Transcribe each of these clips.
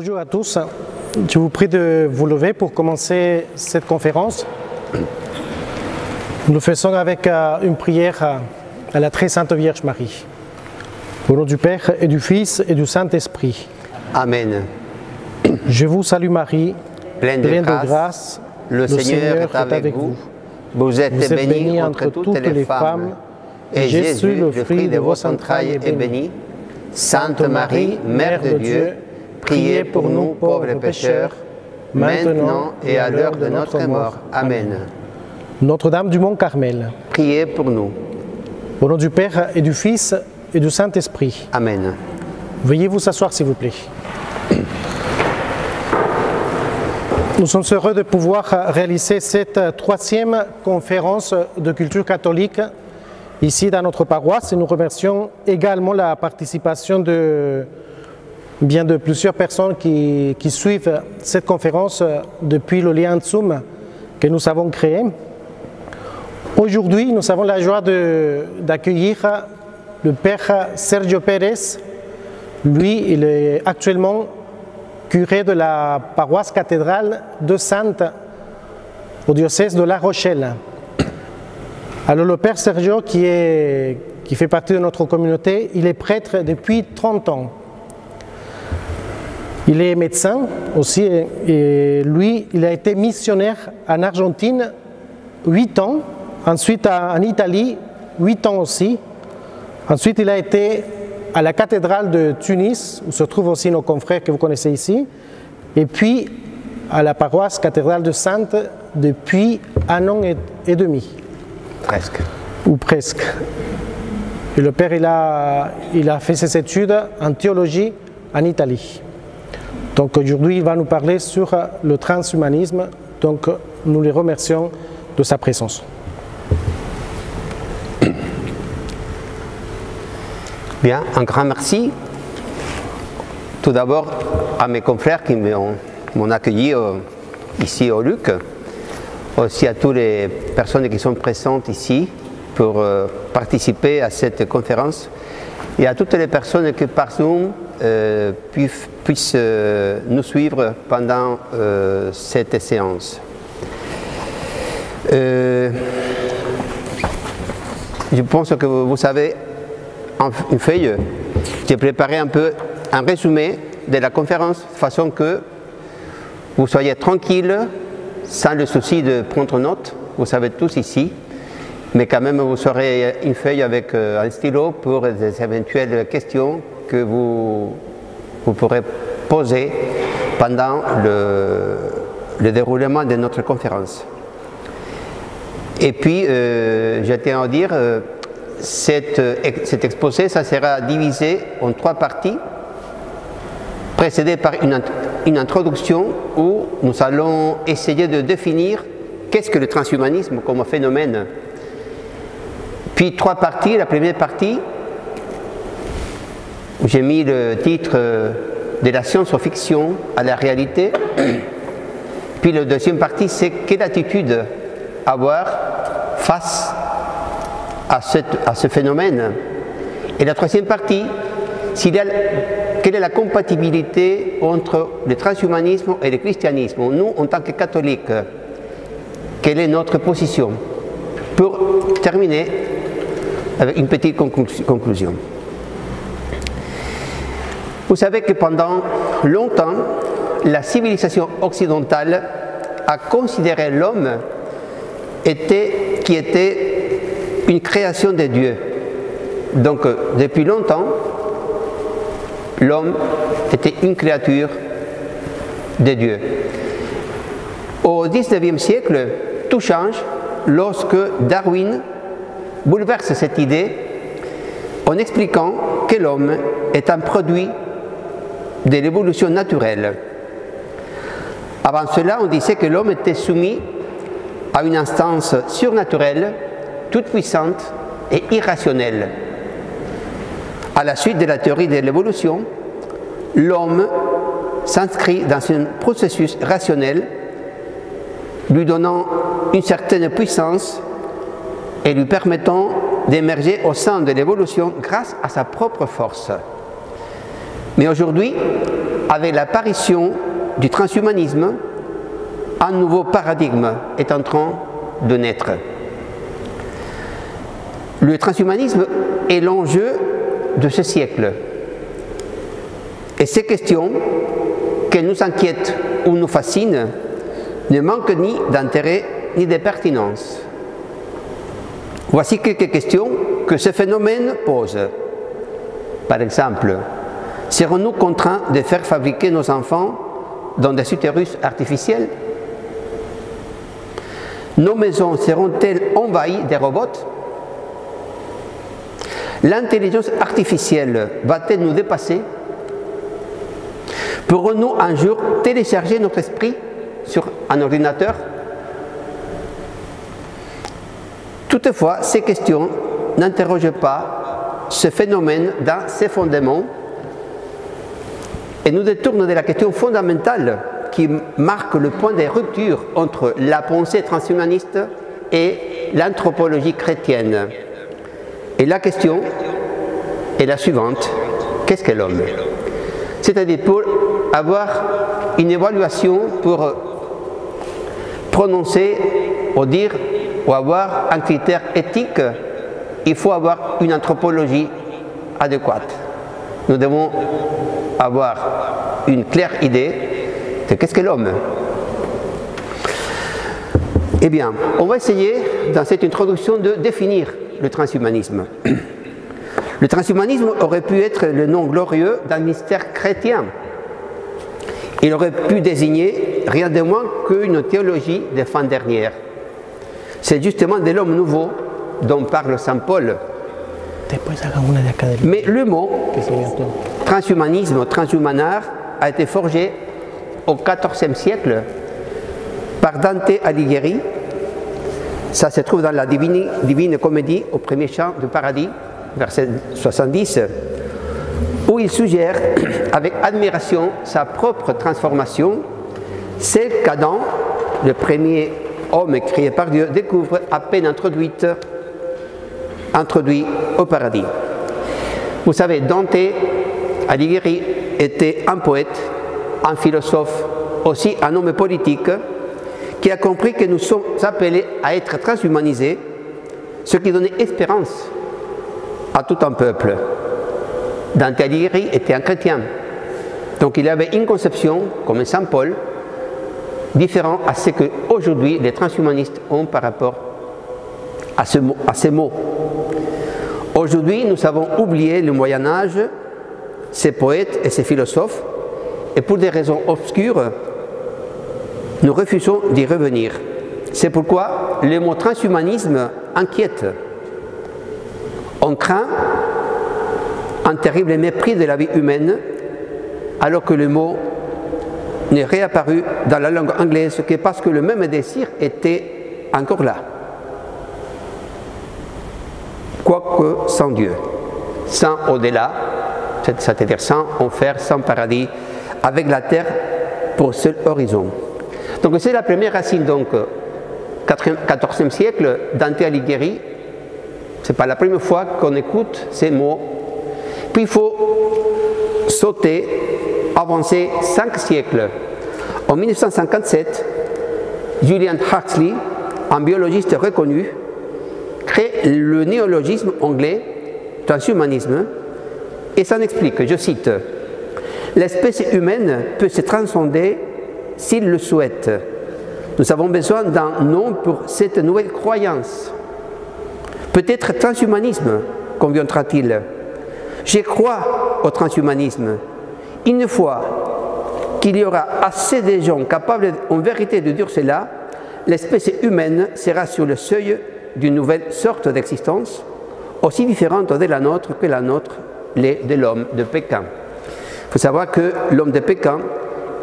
Bonjour à tous, je vous prie de vous lever pour commencer cette conférence. Nous le faisons avec une prière à la très sainte Vierge Marie. Au nom du Père et du Fils et du Saint-Esprit. Amen. Je vous salue Marie, pleine de grâce, le Seigneur est avec vous. Vous êtes bénie entre toutes les femmes, et Jésus, le fruit de vos entrailles, est béni. Sainte Marie, Mère de Dieu, priez pour nous pauvres pécheurs, maintenant et à l'heure de notre mort. Amen. Notre-Dame du Mont Carmel, priez pour nous. Au nom du Père et du Fils et du Saint-Esprit. Amen. Veuillez vous asseoir s'il vous plaît. Nous sommes heureux de pouvoir réaliser cette troisième conférence de culture catholique ici dans notre paroisse et nous remercions également la participation de plusieurs personnes qui suivent cette conférence depuis le lien Zoom que nous avons créé. Aujourd'hui, nous avons la joie d'accueillir le Père Sergio Pérez. Lui, il est actuellement curé de la paroisse cathédrale de Saintes au diocèse de La Rochelle. Alors le Père Sergio, qui fait partie de notre communauté, il est prêtre depuis 30 ans. Il est médecin aussi et lui, il a été missionnaire en Argentine 8 ans, ensuite en Italie 8 ans aussi. Ensuite, il a été à la cathédrale de Tunis, où se trouvent aussi nos confrères que vous connaissez ici, et puis à la paroisse cathédrale de Saintes depuis 1 an et demi. Presque. Ou presque. Et le Père, il a fait ses études en théologie en Italie. Donc aujourd'hui, il va nous parler sur le transhumanisme. Donc nous les remercions de sa présence. Bien, un grand merci. Tout d'abord à mes confrères qui m'ont accueilli ici au Luc, aussi à toutes les personnes qui sont présentes ici pour participer à cette conférence et à toutes les personnes qui par Zoom puissent nous suivre pendant cette séance. Je pense que vous savez une feuille, j'ai préparé un peu un résumé de la conférence de façon que vous soyez tranquille, sans le souci de prendre note, vous savez tous ici, mais quand même vous aurez une feuille avec un stylo pour des éventuelles questions que vous pourrez poser pendant le déroulement de notre conférence. Et puis, je tiens à dire, cet exposé, ça sera divisé en 3 parties, précédé par une introduction où nous allons essayer de définir qu'est-ce que le transhumanisme comme phénomène. Puis 3 parties, la première partie, où j'ai mis le titre de la science-fiction à la réalité. Puis la deuxième partie, c'est quelle attitude avoir face à ce phénomène. Et la troisième partie, quelle est la compatibilité entre le transhumanisme et le christianisme. Nous, en tant que catholiques, quelle est notre position? Pour terminer avec une petite conclusion. Vous savez que pendant longtemps, la civilisation occidentale a considéré l'homme qui était une création de Dieu. Donc, depuis longtemps, l'homme était une créature de Dieu. Au XIXe siècle, tout change lorsque Darwin bouleverse cette idée en expliquant que l'homme est un produit de l'évolution naturelle. Avant cela, on disait que l'homme était soumis à une instance surnaturelle, toute puissante et irrationnelle. À la suite de la théorie de l'évolution, l'homme s'inscrit dans un processus rationnel, lui donnant une certaine puissance et lui permettant d'émerger au sein de l'évolution grâce à sa propre force. Mais aujourd'hui, avec l'apparition du transhumanisme, un nouveau paradigme est en train de naître. Le transhumanisme est l'enjeu de ce siècle. Et ces questions, qu'elles nous inquiètent ou nous fascinent, ne manquent ni d'intérêt ni de pertinence. Voici quelques questions que ce phénomène pose. Par exemple, serons-nous contraints de faire fabriquer nos enfants dans des utérus artificiels? Nos maisons seront-elles envahies des robots? L'intelligence artificielle va-t-elle nous dépasser? Pourrons-nous un jour télécharger notre esprit sur un ordinateur? Toutefois, ces questions n'interrogent pas ce phénomène dans ses fondements et nous détournent de la question fondamentale qui marque le point de rupture entre la pensée transhumaniste et l'anthropologie chrétienne. Et la question est la suivante: qu'est-ce qu'est l'homme? C'est-à-dire, pour avoir une évaluation, pour prononcer ou dire ou avoir un critère éthique, il faut avoir une anthropologie adéquate. Nous devons avoir une claire idée de qu'est-ce qu'est l'homme. Eh bien, on va essayer dans cette introduction de définir le transhumanisme. Le transhumanisme aurait pu être le nom glorieux d'un mystère chrétien. Il aurait pu désigner rien de moins qu'une théologie des fins dernières. C'est justement de l'homme nouveau dont parle saint Paul. Mais le mot transhumanisme, transhumanar, a été forgé au XIVe siècle par Dante Alighieri. Ça se trouve dans la Divine Comédie au premier chant du paradis, verset 70, où il suggère avec admiration sa propre transformation, celle qu'Adam, le premier homme créé par Dieu, découvre à peine introduit au paradis. Vous savez, Dante Alighieri était un poète, un philosophe, aussi un homme politique, qui a compris que nous sommes appelés à être transhumanisés, ce qui donnait espérance à tout un peuple. Dante Alighieri était un chrétien, donc il avait une conception, comme saint Paul, différente à ce qu'aujourd'hui les transhumanistes ont par rapport à ces mots. Aujourd'hui, nous avons oublié le Moyen-Âge, ces poètes et ces philosophes, et pour des raisons obscures, nous refusons d'y revenir. C'est pourquoi le mot transhumanisme inquiète. On craint un terrible mépris de la vie humaine, alors que le mot n'est réapparu dans la langue anglaise que parce que le même désir était encore là. Quoique sans Dieu, sans au-delà, c'est-à-dire sans enfer, sans paradis, avec la terre pour seul horizon. Donc c'est la première racine, donc, 14e siècle, Dante Alighieri. Ce n'est pas la première fois qu'on écoute ces mots. Puis il faut sauter, avancer 5 siècles. En 1957, Julian Huxley, un biologiste reconnu, crée le néologisme anglais transhumanisme et s'en explique, je cite: l'espèce humaine peut se transcender s'il le souhaite. Nous avons besoin d'un nom pour cette nouvelle croyance. Peut-être transhumanisme conviendra-t-il. Je crois au transhumanisme. Une fois qu'il y aura assez de gens capables en vérité de dire cela, l'espèce humaine sera sur le seuil d'une nouvelle sorte d'existence, aussi différente de la nôtre que la nôtre l'est de l'homme de Pékin. Il faut savoir que l'homme de Pékin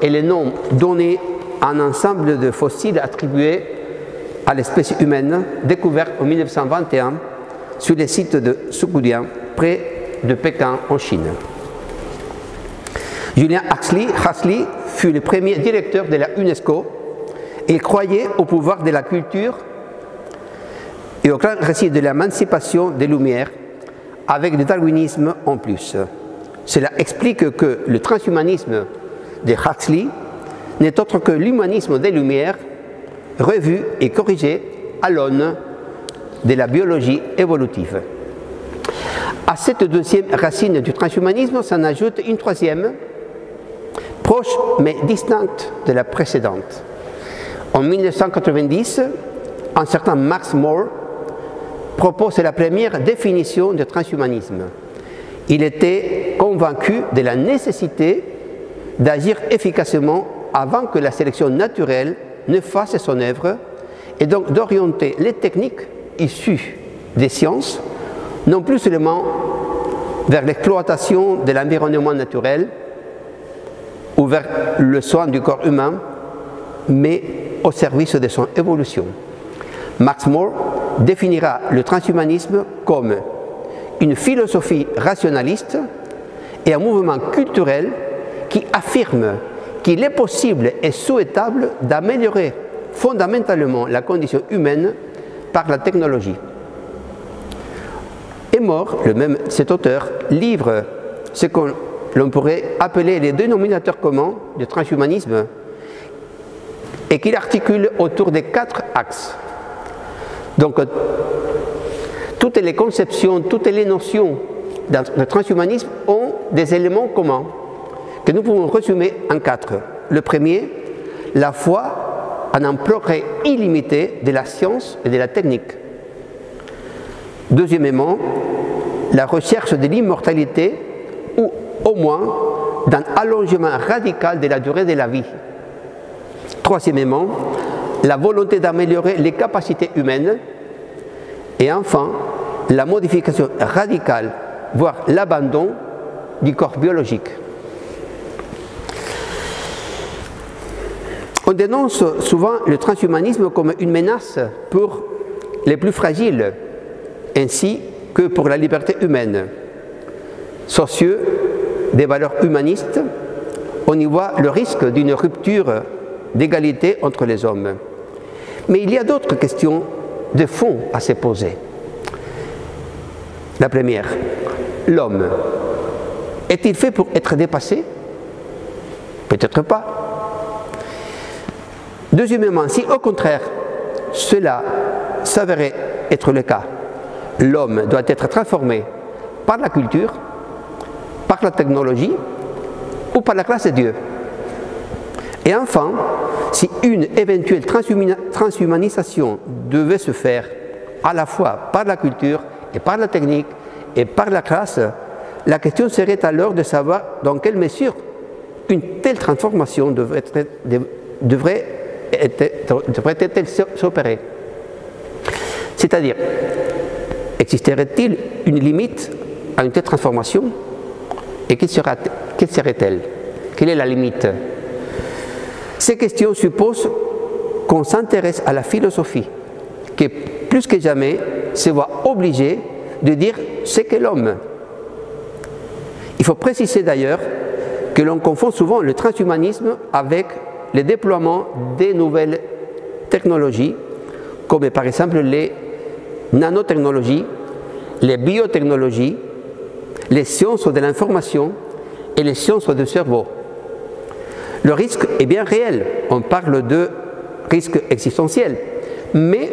est le nom donné à un ensemble de fossiles attribués à l'espèce humaine découvert en 1921 sur les sites de Soukoudien, près de Pékin en Chine. Julian Huxley fut le premier directeur de la UNESCO et il croyait au pouvoir de la culture et au grand récit de l'émancipation des Lumières avec le darwinisme en plus. Cela explique que le transhumanisme de Huxley n'est autre que l'humanisme des Lumières, revu et corrigé à l'aune de la biologie évolutive. À cette deuxième racine du transhumanisme s'en ajoute une troisième, proche mais distincte de la précédente. En 1990, un certain Max More propose la première définition de transhumanisme. Il était convaincu de la nécessité d'agir efficacement avant que la sélection naturelle ne fasse son œuvre et donc d'orienter les techniques issues des sciences non plus seulement vers l'exploitation de l'environnement naturel ou vers le soin du corps humain, mais au service de son évolution. Max More définira le transhumanisme comme une philosophie rationaliste et un mouvement culturel qui affirme qu'il est possible et souhaitable d'améliorer fondamentalement la condition humaine par la technologie. Et More, cet auteur, livre ce que l'on pourrait appeler les dénominateurs communs du transhumanisme et qu'il articule autour de 4 axes. Donc, toutes les conceptions, toutes les notions du transhumanisme ont des éléments communs que nous pouvons résumer en 4. Le premier, la foi en un progrès illimité de la science et de la technique. Deuxièmement, la recherche de l'immortalité ou au moins d'un allongement radical de la durée de la vie. Troisièmement, la volonté d'améliorer les capacités humaines. Et enfin, la modification radicale, voire l'abandon du corps biologique. On dénonce souvent le transhumanisme comme une menace pour les plus fragiles, ainsi que pour la liberté humaine. Soucieux des valeurs humanistes, on y voit le risque d'une rupture d'égalité entre les hommes. Mais il y a d'autres questions de fond à se poser. La première, l'homme est-il fait pour être dépassé? Peut-être pas. Deuxièmement, si au contraire cela s'avérait être le cas, l'homme doit être transformé par la culture, par la technologie ou par la grâce de Dieu. Et enfin, si une éventuelle transhumanisation devait se faire à la fois par la culture et par la technique et par la grâce, la question serait alors de savoir dans quelle mesure une telle transformation devrait s'opérer. C'est-à-dire, existerait-il une limite à une telle transformation? Et quelle serait-elle? Quelle est la limite? Ces questions supposent qu'on s'intéresse à la philosophie, qui plus que jamais se voit obligée de dire ce qu'est l'homme. Il faut préciser d'ailleurs que l'on confond souvent le transhumanisme avec le déploiement des nouvelles technologies, comme par exemple les nanotechnologies, les biotechnologies, les sciences de l'information et les sciences du cerveau. Le risque est bien réel, on parle de risque existentiel, mais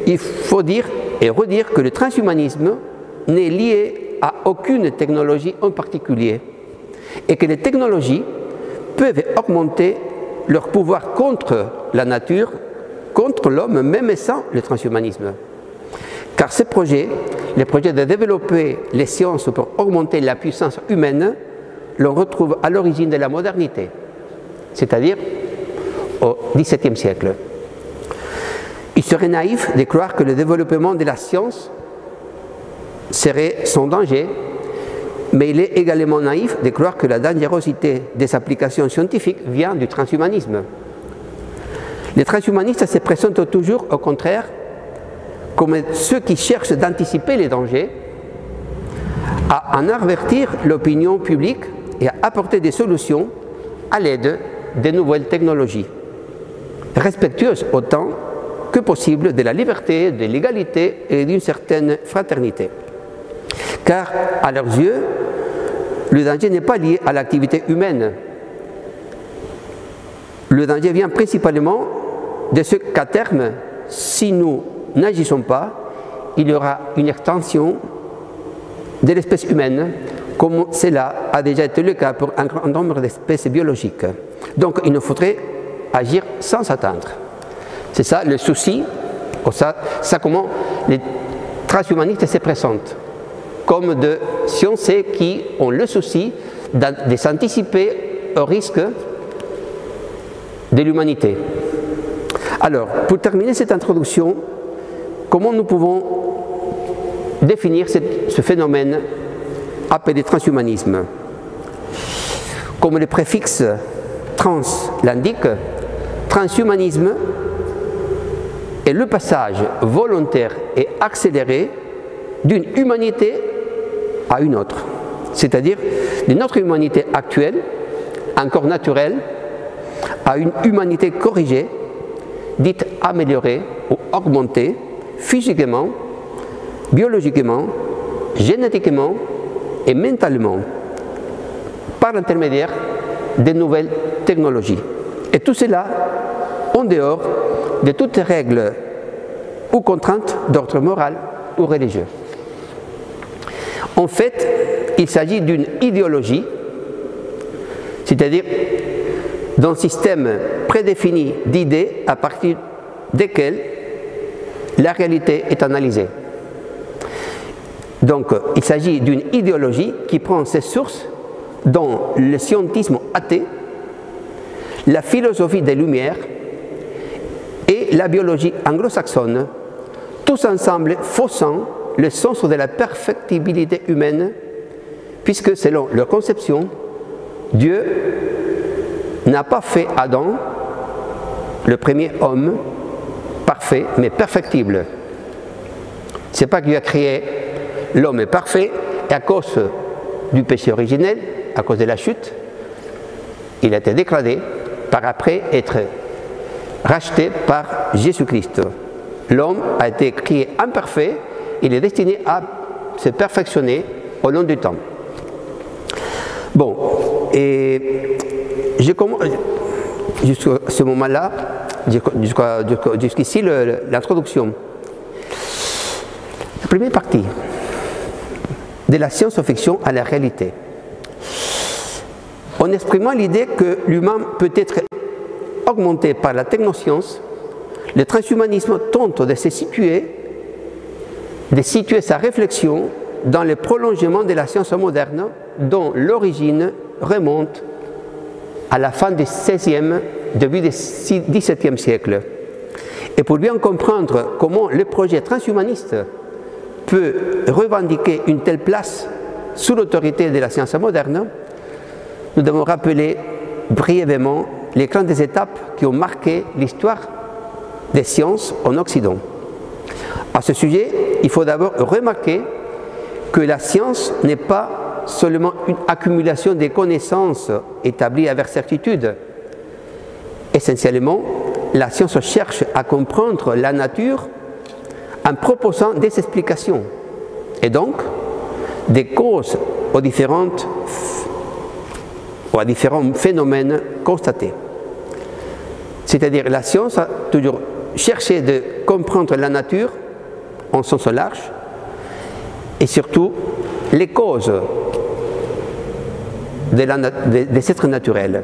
il faut dire et redire que le transhumanisme n'est lié à aucune technologie en particulier et que les technologies peuvent augmenter leur pouvoir contre la nature, contre l'homme, même sans le transhumanisme. Car ces projets, les projets de développer les sciences pour augmenter la puissance humaine, l'on retrouve à l'origine de la modernité, c'est-à-dire au XVIIe siècle. Il serait naïf de croire que le développement de la science serait sans danger, mais il est également naïf de croire que la dangerosité des applications scientifiques vient du transhumanisme. Les transhumanistes se présentent toujours, au contraire, comme ceux qui cherchent d'anticiper les dangers, à en avertir l'opinion publique et à apporter des solutions à l'aide des nouvelles technologies, respectueuses autant que possible de la liberté, de l'égalité et d'une certaine fraternité. Car, à leurs yeux, le danger n'est pas lié à l'activité humaine, Le danger vient principalement de ce qu'à terme, si nous n'agissons pas, il y aura une extension de l'espèce humaine, comme cela a déjà été le cas pour un grand nombre d'espèces biologiques. Donc il nous faudrait agir sans attendre. C'est ça le souci, ça comment les transhumanistes se présentent, comme de sciences qui ont le souci de s'anticiper au risque de l'humanité. Alors, pour terminer cette introduction, comment nous pouvons définir ce phénomène appelé transhumanisme? Comme le préfixe trans l'indique, transhumanisme est le passage volontaire et accéléré d'une humanité à une autre, c'est-à-dire de notre humanité actuelle, encore naturelle, à une humanité corrigée, dite améliorée ou augmentée, physiquement, biologiquement, génétiquement et mentalement, par l'intermédiaire des nouvelles technologies. Et tout cela en dehors de toutes règles ou contraintes d'ordre moral ou religieux. En fait, il s'agit d'une idéologie, c'est-à-dire d'un système prédéfini d'idées à partir desquelles la réalité est analysée. Donc, il s'agit d'une idéologie qui prend ses sources dans le scientisme athée, la philosophie des Lumières et la biologie anglo-saxonne, tous ensemble faussant le sens de la perfectibilité humaine, puisque selon leur conception, Dieu n'a pas fait Adam, le premier homme, parfait, mais perfectible. Ce n'est pas que Dieu a créé l'homme parfait, et à cause du péché originel, à cause de la chute, il a été dégradé par après être racheté par Jésus-Christ. L'homme a été créé imparfait, il est destiné à se perfectionner au long du temps. Bon, et jusqu'à ce moment-là, jusqu'ici l'introduction. La première partie, de la science-fiction à la réalité. En exprimant l'idée que l'humain peut être augmenté par la technoscience, le transhumanisme tente de situer sa réflexion dans le prolongement de la science moderne dont l'origine remonte à la fin du XVIe, début du XVIIe siècle. Et pour bien comprendre comment le projet transhumaniste peut revendiquer une telle place sous l'autorité de la science moderne, nous devons rappeler brièvement les grandes étapes qui ont marqué l'histoire des sciences en Occident. À ce sujet, il faut d'abord remarquer que la science n'est pas seulement une accumulation des connaissances établies avec certitude. Essentiellement, la science cherche à comprendre la nature en proposant des explications et donc des causes aux différents phénomènes constatés. C'est-à-dire la science a toujours cherché de comprendre la nature en sens large et surtout les causes des êtres naturels.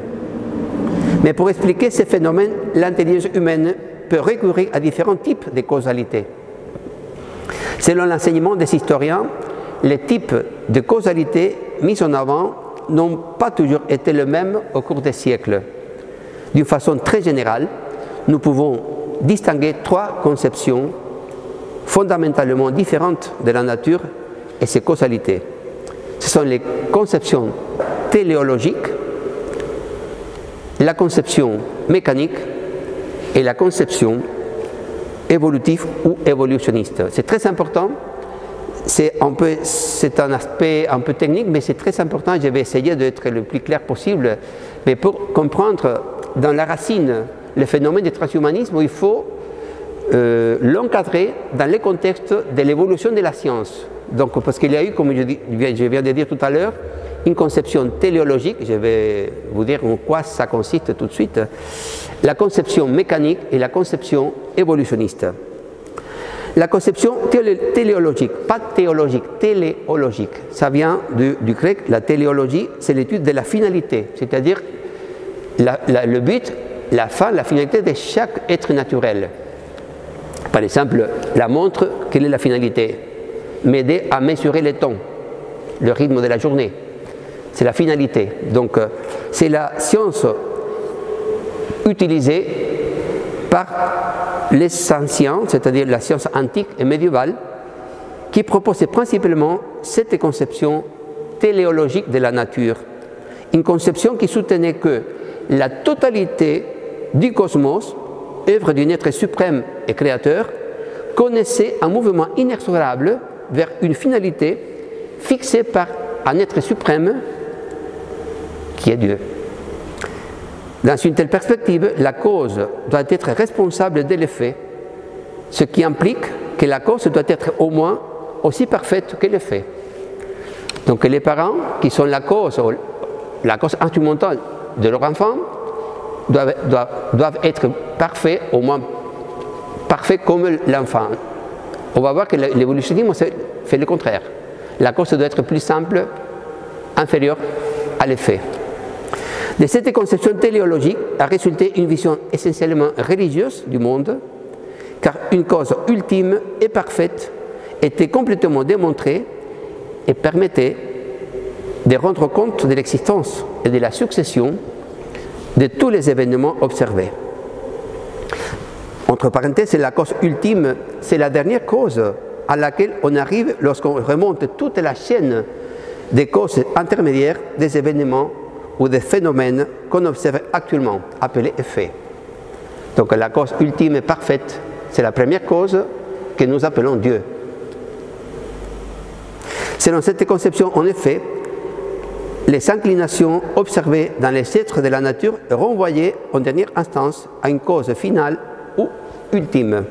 Mais pour expliquer ces phénomènes, l'intelligence humaine peut recourir à différents types de causalité. Selon l'enseignement des historiens, les types de causalité mis en avant n'ont pas toujours été les mêmes au cours des siècles. D'une façon très générale, nous pouvons distinguer trois conceptions fondamentalement différentes de la nature et ses causalités. Ce sont les conceptions téléologiques, la conception mécanique et la conception évolutive ou évolutionniste. C'est très important, c'est un aspect un peu technique, mais c'est très important, je vais essayer d'être le plus clair possible. Mais pour comprendre dans la racine le phénomène du transhumanisme, il faut l'encadrer dans le contexte de l'évolution de la science. Donc, parce qu'il y a eu, comme je viens de dire tout à l'heure, une conception téléologique, je vais vous dire en quoi ça consiste tout de suite, la conception mécanique et la conception évolutionniste. La conception téléologique, pas théologique, téléologique, ça vient du grec, la téléologie, c'est l'étude de la finalité, c'est-à-dire le but, la fin, la finalité de chaque être naturel. Par exemple, la montre, quelle est la finalité? M'aider à mesurer le temps, le rythme de la journée. C'est la finalité. Donc, c'est la science utilisée par les anciens, c'est-à-dire la science antique et médiévale, qui proposait principalement cette conception téléologique de la nature. Une conception qui soutenait que la totalité du cosmos, œuvre d'un être suprême et créateur, connaissait un mouvement inexorable vers une finalité fixée par un être suprême qui est Dieu. Dans une telle perspective, la cause doit être responsable de l'effet, ce qui implique que la cause doit être au moins aussi parfaite que l'effet. Donc les parents, qui sont la cause instrumentale de leur enfant, doivent être parfaits, au moins parfaits comme l'enfant. On va voir que l'évolutionnisme fait le contraire. La cause doit être plus simple, inférieure à l'effet. De cette conception téléologique a résulté une vision essentiellement religieuse du monde, car une cause ultime et parfaite était complètement démontrée et permettait de rendre compte de l'existence et de la succession de tous les événements observés. Entre parenthèses, la cause ultime, c'est la dernière cause à laquelle on arrive lorsqu'on remonte toute la chaîne des causes intermédiaires des événements ou des phénomènes qu'on observe actuellement, appelés effets. Donc la cause ultime et parfaite, c'est la première cause que nous appelons Dieu. Selon cette conception, en effet, les inclinations observées dans les êtres de la nature renvoyaient en dernière instance à une cause finale ou ultime.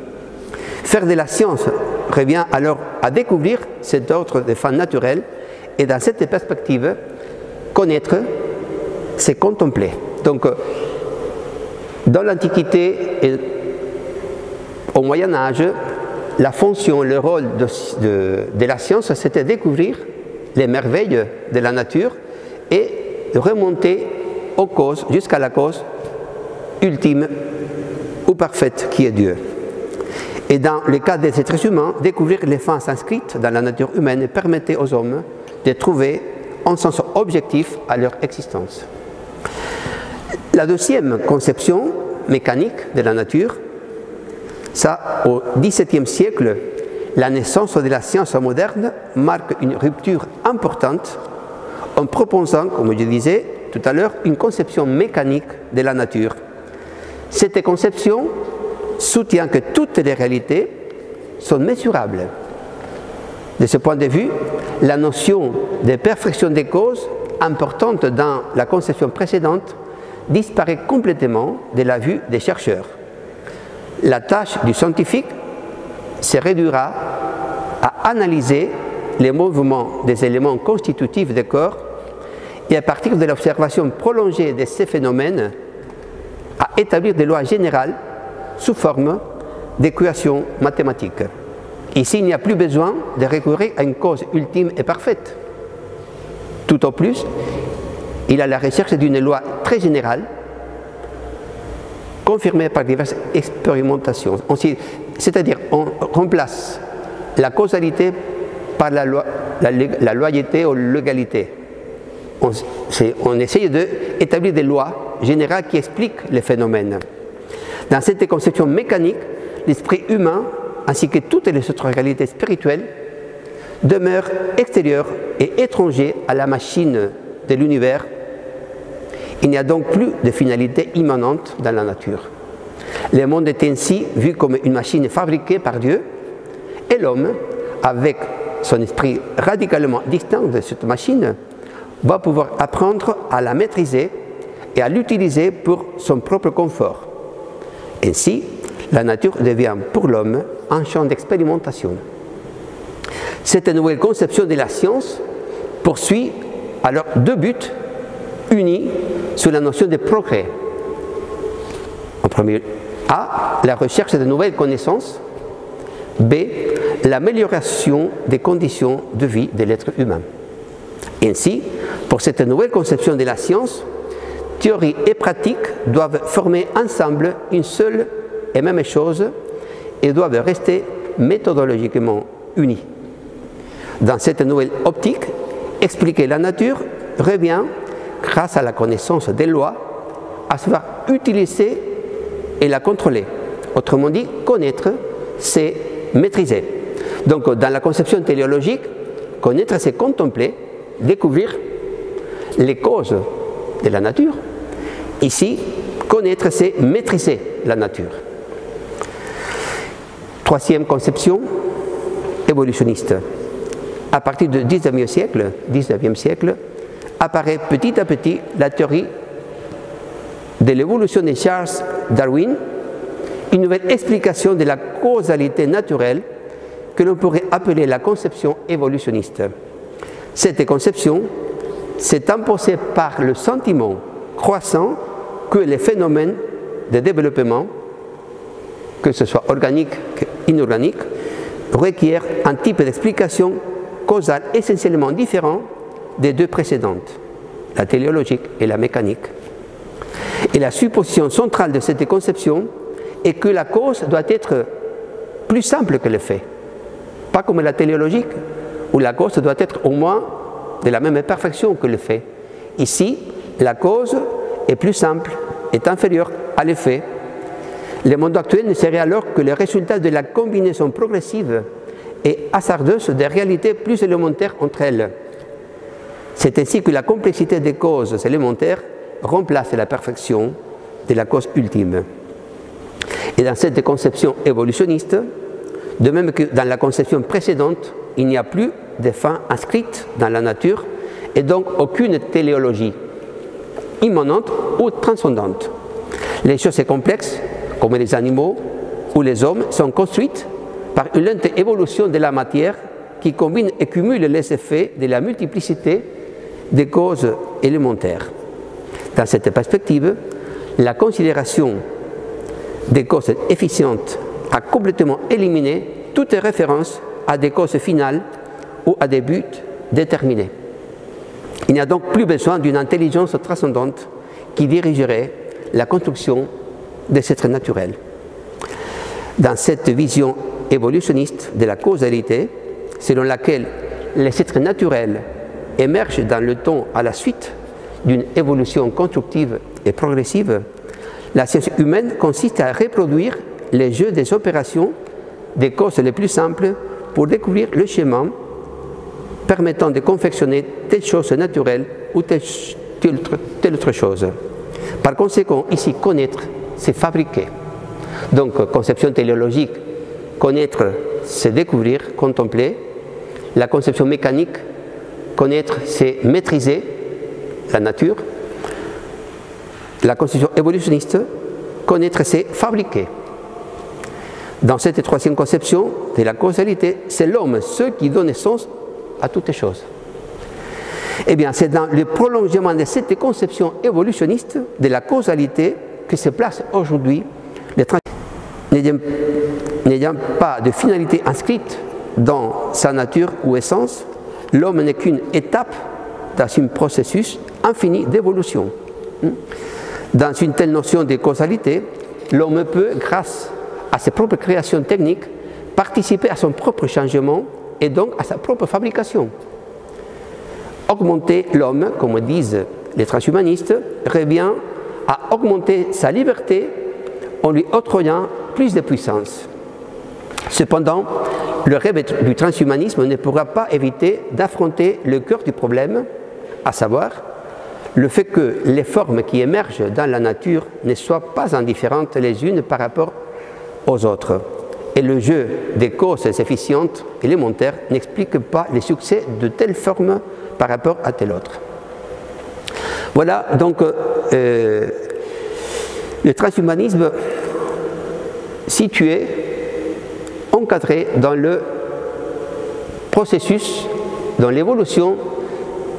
Faire de la science revient alors à découvrir cet ordre de fins naturelles et dans cette perspective, connaître, c'est contempler. Donc, dans l'Antiquité et au Moyen-Âge, la fonction, le rôle de la science, c'était découvrir les merveilles de la nature et remonter aux causes, jusqu'à la cause ultime ou parfaite qui est Dieu. Et dans le cas des êtres humains, découvrir les fins inscrites dans la nature humaine permettait aux hommes de trouver un sens objectif à leur existence. La deuxième conception mécanique de la nature, ça, au XVIIe siècle, la naissance de la science moderne marque une rupture importante en proposant, comme je disais tout à l'heure, une conception mécanique de la nature. Cette conception soutient que toutes les réalités sont mesurables. De ce point de vue, la notion de perfection des causes, importante dans la conception précédente, disparaît complètement de la vue des chercheurs. La tâche du scientifique se réduira à analyser les mouvements des éléments constitutifs des corps et à partir de l'observation prolongée de ces phénomènes, à établir des lois générales sous forme d'équations mathématiques. Ici, il n'y a plus besoin de recourir à une cause ultime et parfaite. Tout au plus, il y a la recherche d'une loi très générale, confirmée par diverses expérimentations. C'est-à-dire, on remplace la causalité par la loyauté ou l'égalité. On essaye d'établir des lois générales qui expliquent les phénomènes. Dans cette conception mécanique, l'esprit humain, ainsi que toutes les autres réalités spirituelles, demeurent extérieurs et étrangers à la machine de l'univers. Il n'y a donc plus de finalité immanente dans la nature. Le monde est ainsi vu comme une machine fabriquée par Dieu, et l'homme, avec son esprit radicalement distinct de cette machine, va pouvoir apprendre à la maîtriser et à l'utiliser pour son propre confort. Ainsi, la nature devient pour l'homme un champ d'expérimentation. Cette nouvelle conception de la science poursuit alors deux buts unis sur la notion de progrès. En premier A, la recherche de nouvelles connaissances. B, l'amélioration des conditions de vie de l'être humain. Ainsi, pour cette nouvelle conception de la science, théorie et pratique doivent former ensemble une seule et même chose et doivent rester méthodologiquement unis. Dans cette nouvelle optique, expliquer la nature revient, grâce à la connaissance des lois, à savoir utiliser et la contrôler. Autrement dit, connaître, c'est maîtriser. Donc, dans la conception téléologique, connaître, c'est contempler, découvrir les causes de la nature. Ici, connaître, c'est maîtriser la nature. Troisième conception, évolutionniste. À partir du XIXe siècle, apparaît petit à petit la théorie de l'évolution de Charles Darwin, une nouvelle explication de la causalité naturelle que l'on pourrait appeler la conception évolutionniste. Cette conception s'est imposée par le sentiment croissant que les phénomènes de développement, que ce soit organique ou inorganique, requièrent un type d'explication causale essentiellement différent des deux précédentes, la téléologique et la mécanique. Et la supposition centrale de cette conception est que la cause doit être plus simple que le fait, pas comme la téléologique, où la cause doit être au moins de la même perfection que le fait. Ici, la cause est plus simple, est inférieure à l'effet. Le monde actuel ne serait alors que le résultat de la combinaison progressive et hasardeuse des réalités plus élémentaires entre elles. C'est ainsi que la complexité des causes élémentaires remplace la perfection de la cause ultime. Et dans cette conception évolutionniste, de même que dans la conception précédente, il n'y a plus de fin inscrite dans la nature et donc aucune téléologie immanente ou transcendante. Les choses complexes, comme les animaux ou les hommes, sont construites par une lente évolution de la matière qui combine et cumule les effets de la multiplicité des causes élémentaires. Dans cette perspective, la considération des causes efficientes a complètement éliminé toute référence à des causes finales ou à des buts déterminés. Il n'y a donc plus besoin d'une intelligence transcendante qui dirigerait la construction des êtres naturels. Dans cette vision évolutionniste de la causalité, selon laquelle les êtres naturels émergent dans le temps à la suite d'une évolution constructive et progressive, la science humaine consiste à reproduire les jeux des opérations des causes les plus simples pour découvrir le schéma permettant de confectionner telle chose naturelle ou telle autre chose. Par conséquent, ici, connaître, c'est fabriquer. Donc, conception téléologique, connaître, c'est découvrir, contempler. La conception mécanique, connaître, c'est maîtriser la nature. La conception évolutionniste, connaître, c'est fabriquer. Dans cette troisième conception de la causalité, c'est l'homme, ce qui donne sens à toutes les choses. Eh bien, c'est dans le prolongement de cette conception évolutionniste de la causalité que se place aujourd'hui le transhumanisme. N'ayant pas de finalité inscrite dans sa nature ou essence, l'homme n'est qu'une étape dans un processus infini d'évolution. Dans une telle notion de causalité, l'homme peut, grâce à ses propres créations techniques, participer à son propre changement et donc à sa propre fabrication. Augmenter l'homme, comme disent les transhumanistes, revient à augmenter sa liberté en lui octroyant plus de puissance. Cependant, le rêve du transhumanisme ne pourra pas éviter d'affronter le cœur du problème, à savoir le fait que les formes qui émergent dans la nature ne soient pas indifférentes les unes par rapport aux autres. Et le jeu des causes efficientes élémentaires n'explique pas le succès de telle forme par rapport à telle autre. Voilà donc le transhumanisme situé, encadré dans le processus, dans l'évolution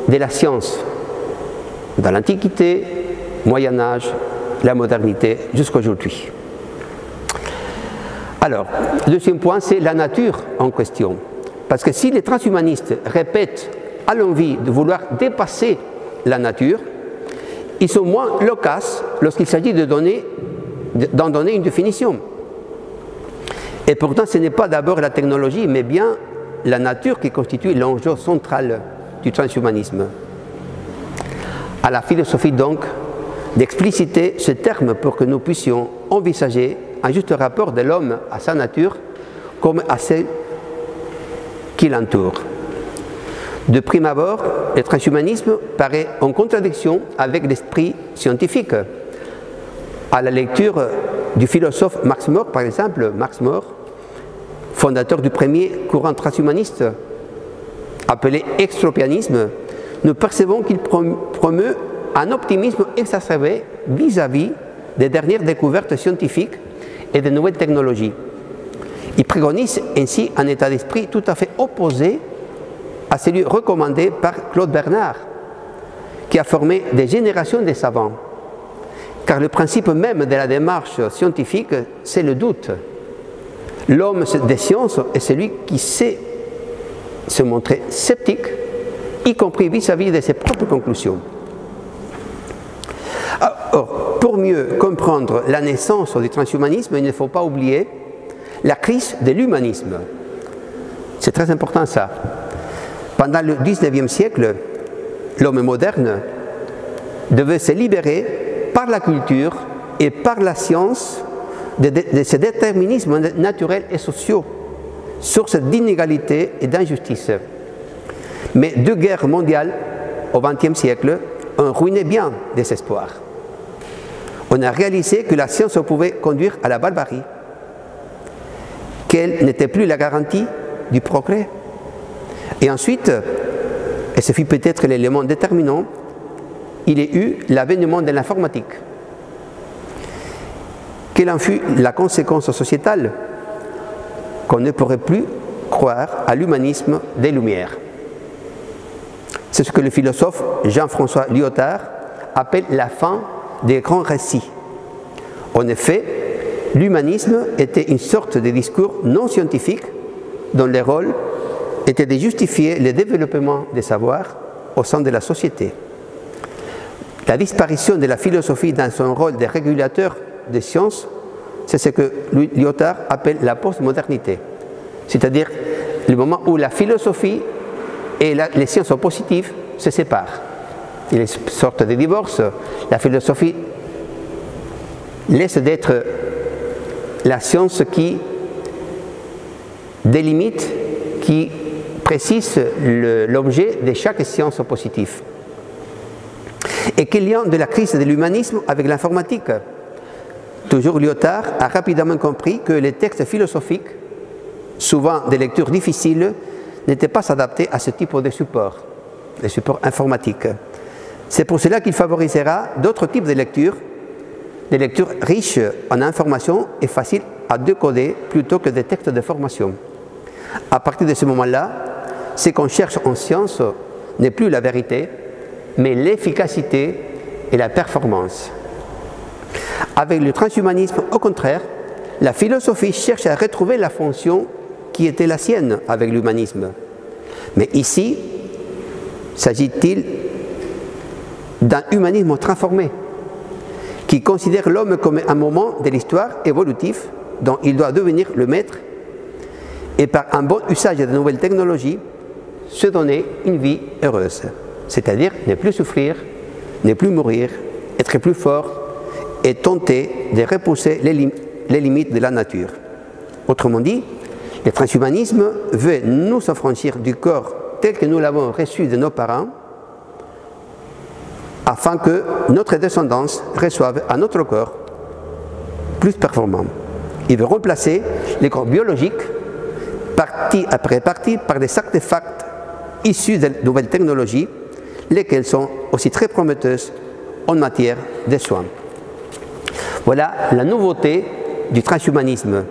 de la science dans l'Antiquité, Moyen-Âge, la modernité jusqu'à aujourd'hui. Alors, le deuxième point, c'est la nature en question. Parce que si les transhumanistes répètent à l'envie de vouloir dépasser la nature, ils sont moins loquaces lorsqu'il s'agit d'en donner une définition. Et pourtant, ce n'est pas d'abord la technologie, mais bien la nature qui constitue l'enjeu central du transhumanisme. À la philosophie donc d'expliciter ce terme pour que nous puissions envisager un juste rapport de l'homme à sa nature comme à celle qui l'entoure. De prime abord, le transhumanisme paraît en contradiction avec l'esprit scientifique. À la lecture du philosophe Max More, par exemple, Max More, fondateur du premier courant transhumaniste appelé extropianisme, nous percevons qu'il promeut un optimisme exacerbé vis-à-vis des dernières découvertes scientifiques et des nouvelles technologies. Il préconise ainsi un état d'esprit tout à fait opposé à celui recommandé par Claude Bernard, qui a formé des générations de savants. Car le principe même de la démarche scientifique, c'est le doute. L'homme des sciences est celui qui sait se montrer sceptique, y compris vis-à-vis de ses propres conclusions. Or, pour mieux comprendre la naissance du transhumanisme, il ne faut pas oublier la crise de l'humanisme. C'est très important ça. Pendant le XIXe siècle, l'homme moderne devait se libérer par la culture et par la science de ces déterminismes naturels et sociaux, source d'inégalité et d'injustice. Mais deux guerres mondiales au XXe siècle ont ruiné bien des espoirs. On a réalisé que la science pouvait conduire à la barbarie, qu'elle n'était plus la garantie du progrès. Et ensuite, et ce fut peut-être l'élément déterminant, il y a eu l'avènement de l'informatique. Quelle en fut la conséquence sociétale? Qu'on ne pourrait plus croire à l'humanisme des Lumières. C'est ce que le philosophe Jean-François Lyotard appelle la fin des grands récits. En effet, l'humanisme était une sorte de discours non scientifique dont le rôle était de justifier le développement des savoirs au sein de la société. La disparition de la philosophie dans son rôle de régulateur des sciences, c'est ce que Lyotard appelle la postmodernité, c'est-à-dire le moment où la philosophie et les sciences positives se séparent. Il y a une sorte de divorce. La philosophie laisse d'être la science qui délimite, qui précise l'objet de chaque science positive. Et quel lien de la crise de l'humanisme avec l'informatique? Toujours Lyotard a rapidement compris que les textes philosophiques, souvent des lectures difficiles, n'étaient pas adaptés à ce type de support, les supports informatiques. C'est pour cela qu'il favorisera d'autres types de lectures, des lectures riches en informations et faciles à décoder plutôt que des textes de formation. À partir de ce moment-là, ce qu'on cherche en science n'est plus la vérité, mais l'efficacité et la performance. Avec le transhumanisme, au contraire, la philosophie cherche à retrouver la fonction qui était la sienne avec l'humanisme. Mais ici, s'agit-il d'un humanisme transformé, qui considère l'homme comme un moment de l'histoire évolutive dont il doit devenir le maître et par un bon usage de nouvelles technologies, se donner une vie heureuse. C'est-à-dire ne plus souffrir, ne plus mourir, être plus fort et tenter de repousser les limites de la nature. Autrement dit, le transhumanisme veut nous affranchir du corps tel que nous l'avons reçu de nos parents, afin que notre descendance reçoive un autre corps plus performant. Il veut remplacer les corps biologiques, partie après partie, par des artefacts issus de nouvelles technologies, lesquelles sont aussi très prometteuses en matière de soins. Voilà la nouveauté du transhumanisme,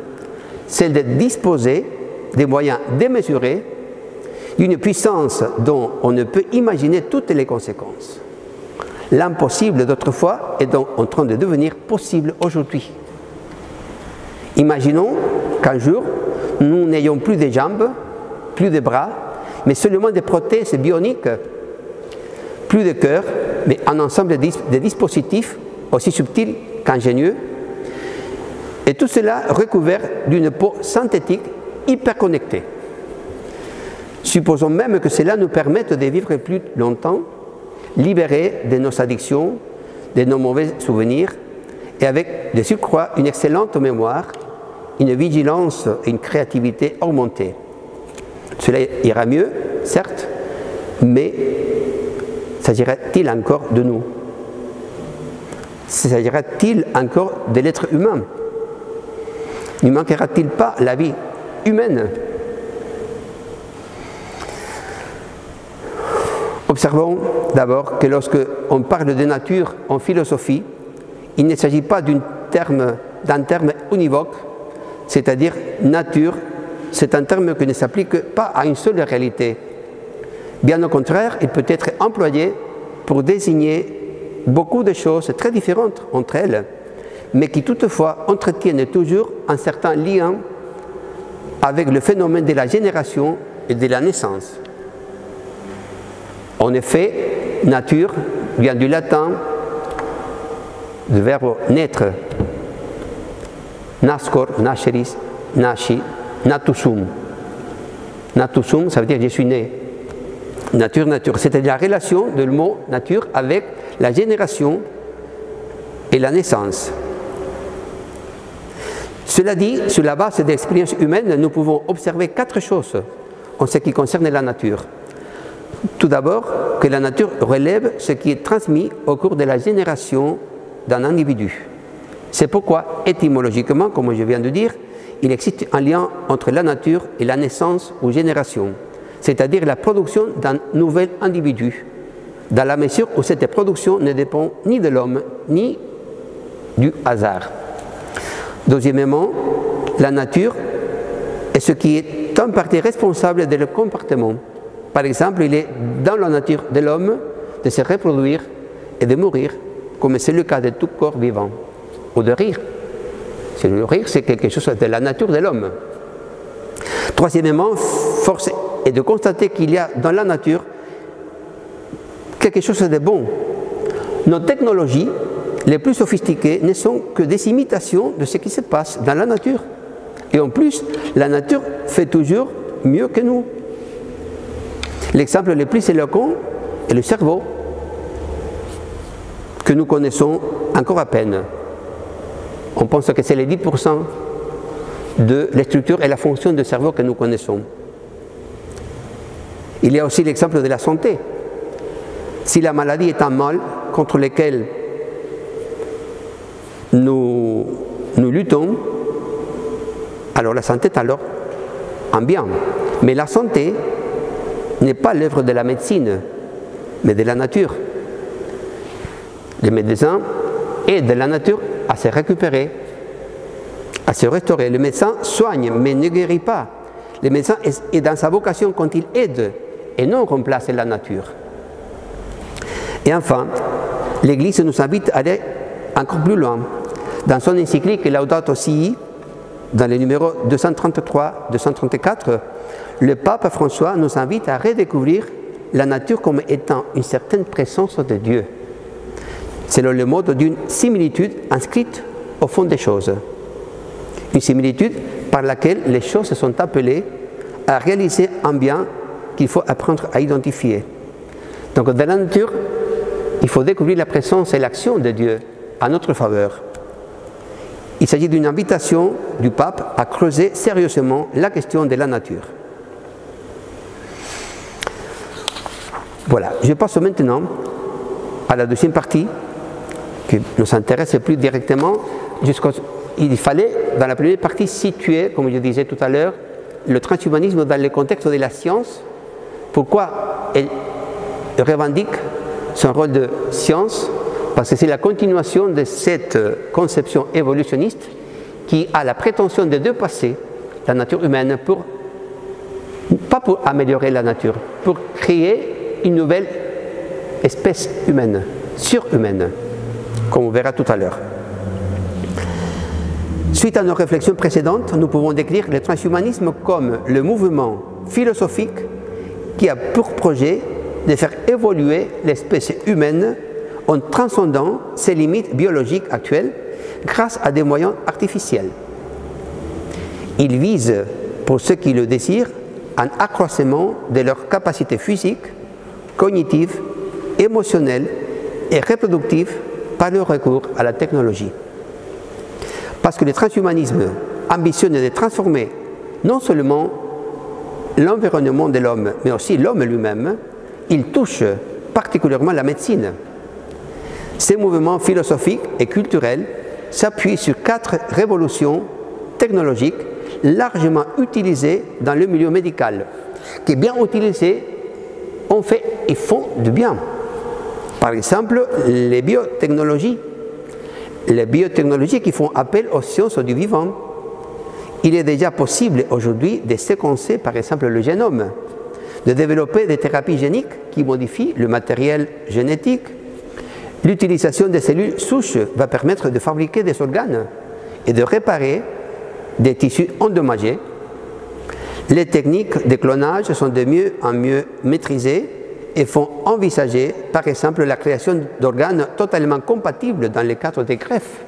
celle de disposer des moyens démesurés d'une puissance dont on ne peut imaginer toutes les conséquences. L'impossible d'autrefois est donc en train de devenir possible aujourd'hui. Imaginons qu'un jour, nous n'ayons plus de jambes, plus de bras, mais seulement des prothèses bioniques, plus de cœur, mais un ensemble de dispositifs aussi subtils qu'ingénieux, et tout cela recouvert d'une peau synthétique hyper connectée. Supposons même que cela nous permette de vivre plus longtemps, libérés de nos addictions, de nos mauvais souvenirs, et avec de surcroît une excellente mémoire, une vigilance et une créativité augmentée. Cela ira mieux, certes, mais s'agira-t-il encore de nous? S'agira-t-il encore de l'être humain? Ne manquera-t-il pas la vie humaine? Observons d'abord que lorsque on parle de nature en philosophie, il ne s'agit pas d'un terme univoque, c'est-à-dire nature, c'est un terme qui ne s'applique pas à une seule réalité. Bien au contraire, il peut être employé pour désigner beaucoup de choses très différentes entre elles, mais qui toutefois entretiennent toujours un certain lien avec le phénomène de la génération et de la naissance. En effet, nature vient du latin, du verbe naître, nascor, nasceris, nasci, natusum. Natusum, ça veut dire je suis né. Nature, nature. C'est-à-dire la relation du mot nature avec la génération et la naissance. Cela dit, sur la base de l'expérience humaine, nous pouvons observer 4 choses en ce qui concerne la nature. Tout d'abord, que la nature relève ce qui est transmis au cours de la génération d'un individu. C'est pourquoi, étymologiquement, comme je viens de dire, il existe un lien entre la nature et la naissance ou génération, c'est-à-dire la production d'un nouvel individu, dans la mesure où cette production ne dépend ni de l'homme, ni du hasard. Deuxièmement, la nature est ce qui est en partie responsable de le comportement. Par exemple, il est dans la nature de l'homme de se reproduire et de mourir, comme c'est le cas de tout corps vivant, ou de rire. Le rire, c'est quelque chose de la nature de l'homme. Troisièmement, force est de constater qu'il y a dans la nature quelque chose de bon. Nos technologies les plus sophistiquées ne sont que des imitations de ce qui se passe dans la nature. Et en plus, la nature fait toujours mieux que nous. L'exemple le plus éloquent est le cerveau, que nous connaissons encore à peine. On pense que c'est les 10% de la structure et la fonction du cerveau que nous connaissons. Il y a aussi l'exemple de la santé. Si la maladie est un mal contre lequel nous luttons, alors la santé est alors un bien. Mais la santé n'est pas l'œuvre de la médecine, mais de la nature. Les médecins aident la nature à se récupérer, à se restaurer. Le médecin soigne, mais ne guérit pas. Le médecin est dans sa vocation quand il aide et non remplace la nature. Et enfin, l'Église nous invite à aller encore plus loin. Dans son encyclique Laudato Si', dans les numéros 233-234, le pape François nous invite à redécouvrir la nature comme étant une certaine présence de Dieu, selon le mode d'une similitude inscrite au fond des choses. Une similitude par laquelle les choses sont appelées à réaliser un bien qu'il faut apprendre à identifier. Donc dans la nature, il faut découvrir la présence et l'action de Dieu à notre faveur. Il s'agit d'une invitation du pape à creuser sérieusement la question de la nature. Voilà, je passe maintenant à la deuxième partie qui nous intéresse plus directement. Il fallait, dans la première partie, situer, comme je disais tout à l'heure, le transhumanisme dans le contexte de la science. Pourquoi elle revendique son rôle de science? Parce que c'est la continuation de cette conception évolutionniste qui a la prétention de dépasser la nature humaine pour pas pour améliorer la nature, pour créer une nouvelle espèce humaine, surhumaine, comme on verra tout à l'heure. Suite à nos réflexions précédentes, nous pouvons décrire le transhumanisme comme le mouvement philosophique qui a pour projet de faire évoluer l'espèce humaine en transcendant ses limites biologiques actuelles grâce à des moyens artificiels. Il vise, pour ceux qui le désirent, un accroissement de leurs capacités physiques, cognitives, émotionnelles et reproductives par le recours à la technologie. Parce que le transhumanisme ambitionne de transformer non seulement l'environnement de l'homme, mais aussi l'homme lui-même, il touche particulièrement la médecine. Ces mouvements philosophiques et culturels s'appuient sur 4 révolutions technologiques largement utilisées dans le milieu médical, qui, bien utilisées, et font du bien. Par exemple, les biotechnologies qui font appel aux sciences du vivant. Il est déjà possible aujourd'hui de séquencer, par exemple, le génome, de développer des thérapies géniques qui modifient le matériel génétique. L'utilisation des cellules souches va permettre de fabriquer des organes et de réparer des tissus endommagés. Les techniques de clonage sont de mieux en mieux maîtrisées et font envisager, par exemple, la création d'organes totalement compatibles dans le cadre des greffes.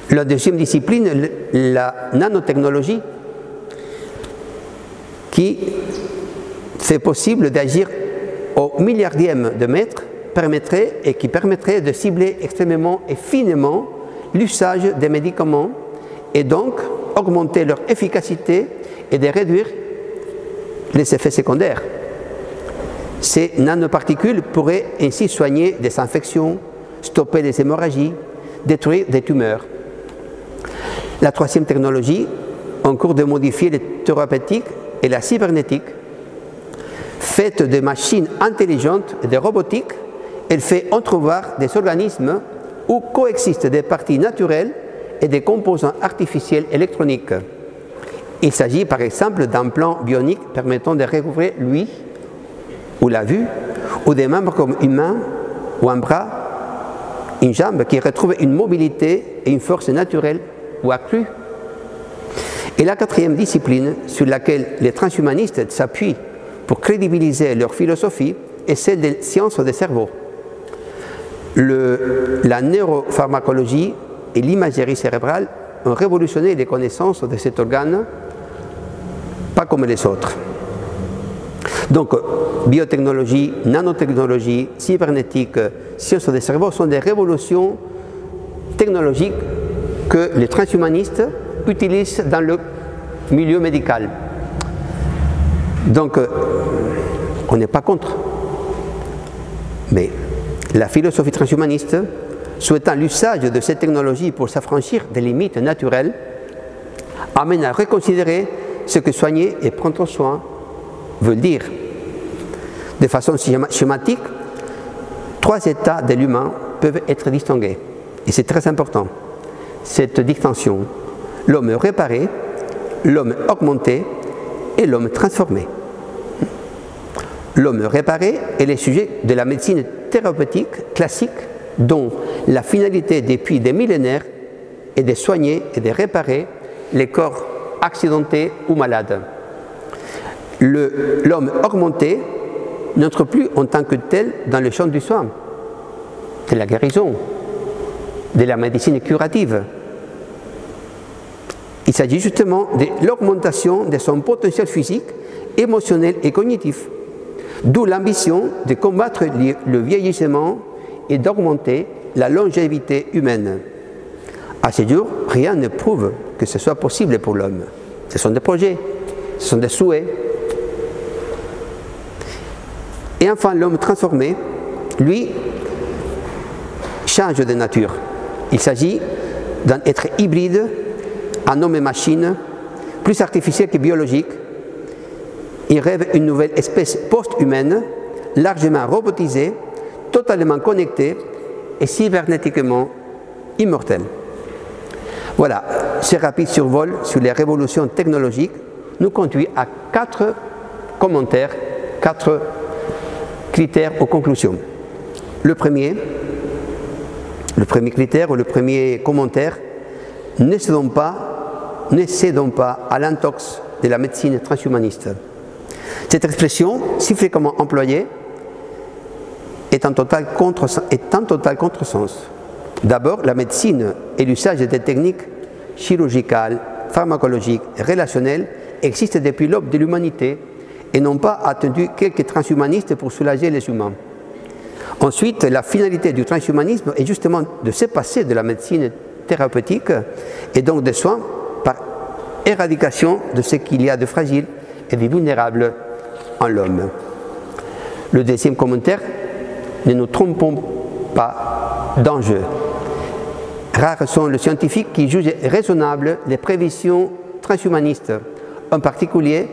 La deuxième discipline, la nanotechnologie, qui fait possible d'agir au milliardième de mètre, qui permettrait de cibler extrêmement et finement l'usage des médicaments et donc augmenter leur efficacité et de réduire les effets secondaires. Ces nanoparticules pourraient ainsi soigner des infections, stopper les hémorragies, détruire des tumeurs. La troisième technologie, en cours de modifier les thérapeutiques et la cybernétique, faite de machines intelligentes et de robotique, elle fait entrevoir des organismes où coexistent des parties naturelles et des composants artificiels électroniques. Il s'agit par exemple d'implants bioniques permettant de recouvrer l'ouïe ou la vue, ou des membres comme une main ou un bras, une jambe qui retrouvent une mobilité et une force naturelle ou accrue. Et la quatrième discipline sur laquelle les transhumanistes s'appuient pour crédibiliser leur philosophie est celle des sciences des cerveaux. La neuropharmacologie et l'imagerie cérébrale ont révolutionné les connaissances de cet organe, pas comme les autres. Donc, biotechnologie, nanotechnologie, cybernétique, sciences des cerveaux sont des révolutions technologiques que les transhumanistes utilisent dans le milieu médical. Donc, on n'est pas contre. Mais la philosophie transhumaniste, souhaitant l'usage de ces technologies pour s'affranchir des limites naturelles, amène à reconsidérer ce que soigner et prendre soin veut dire. De façon schématique, 3 états de l'humain peuvent être distingués. Et c'est très important, cette distinction. L'homme réparé, l'homme augmenté et l'homme transformé. L'homme réparé est le sujet de la médecine thérapeutique classique dont la finalité depuis des millénaires est de soigner et de réparer les corps accidentés ou malades. L'homme augmenté n'entre plus en tant que tel dans le champ du soin, de la guérison, de la médecine curative. Il s'agit justement de l'augmentation de son potentiel physique, émotionnel et cognitif, d'où l'ambition de combattre le vieillissement et d'augmenter la longévité humaine. À ce jour, rien ne prouve que ce soit possible pour l'homme. Ce sont des projets, ce sont des souhaits. Et enfin, l'homme transformé, lui, change de nature. Il s'agit d'un être hybride, un homme et machine, plus artificiel que biologique. Il rêve une nouvelle espèce post-humaine, largement robotisée, totalement connectée et cybernétiquement immortelle. Voilà, ce rapide survol sur les révolutions technologiques nous conduit à 4 commentaires, 4 critères aux conclusions. Le premier critère ou le premier commentaire, ne cédons pas à l'intox de la médecine transhumaniste. Cette expression, si fréquemment employée, est en total contresens. D'abord, la médecine et l'usage des techniques chirurgicales, pharmacologiques et relationnelles existent depuis l'aube de l'humanité et n'ont pas attendu quelques transhumanistes pour soulager les humains. Ensuite, la finalité du transhumanisme est justement de se passer de la médecine thérapeutique et donc des soins par éradication de ce qu'il y a de fragile et de vulnérable en l'homme. Le deuxième commentaire, ne nous trompons pas d'enjeu. Rares sont les scientifiques qui jugent raisonnables les prévisions transhumanistes, en particulier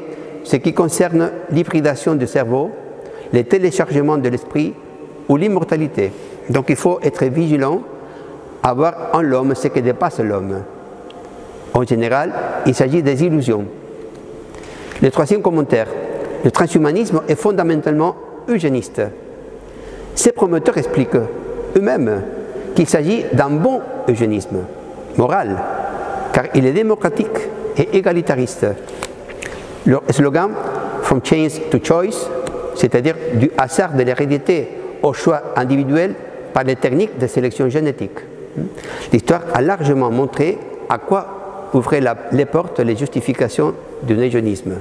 ce qui concerne l'hybridation du cerveau, les téléchargements de l'esprit ou l'immortalité. Donc il faut être vigilant à voir en l'homme ce qui dépasse l'homme. En général, il s'agit des illusions. Le troisième commentaire, le transhumanisme est fondamentalement eugéniste. Ces promoteurs expliquent eux-mêmes qu'il s'agit d'un bon eugénisme moral, car il est démocratique et égalitariste. Leur slogan « From Chance to Choice », c'est-à-dire du hasard de l'hérédité au choix individuel par les techniques de sélection génétique. L'histoire a largement montré à quoi ouvraient les portes les justifications du eugénisme.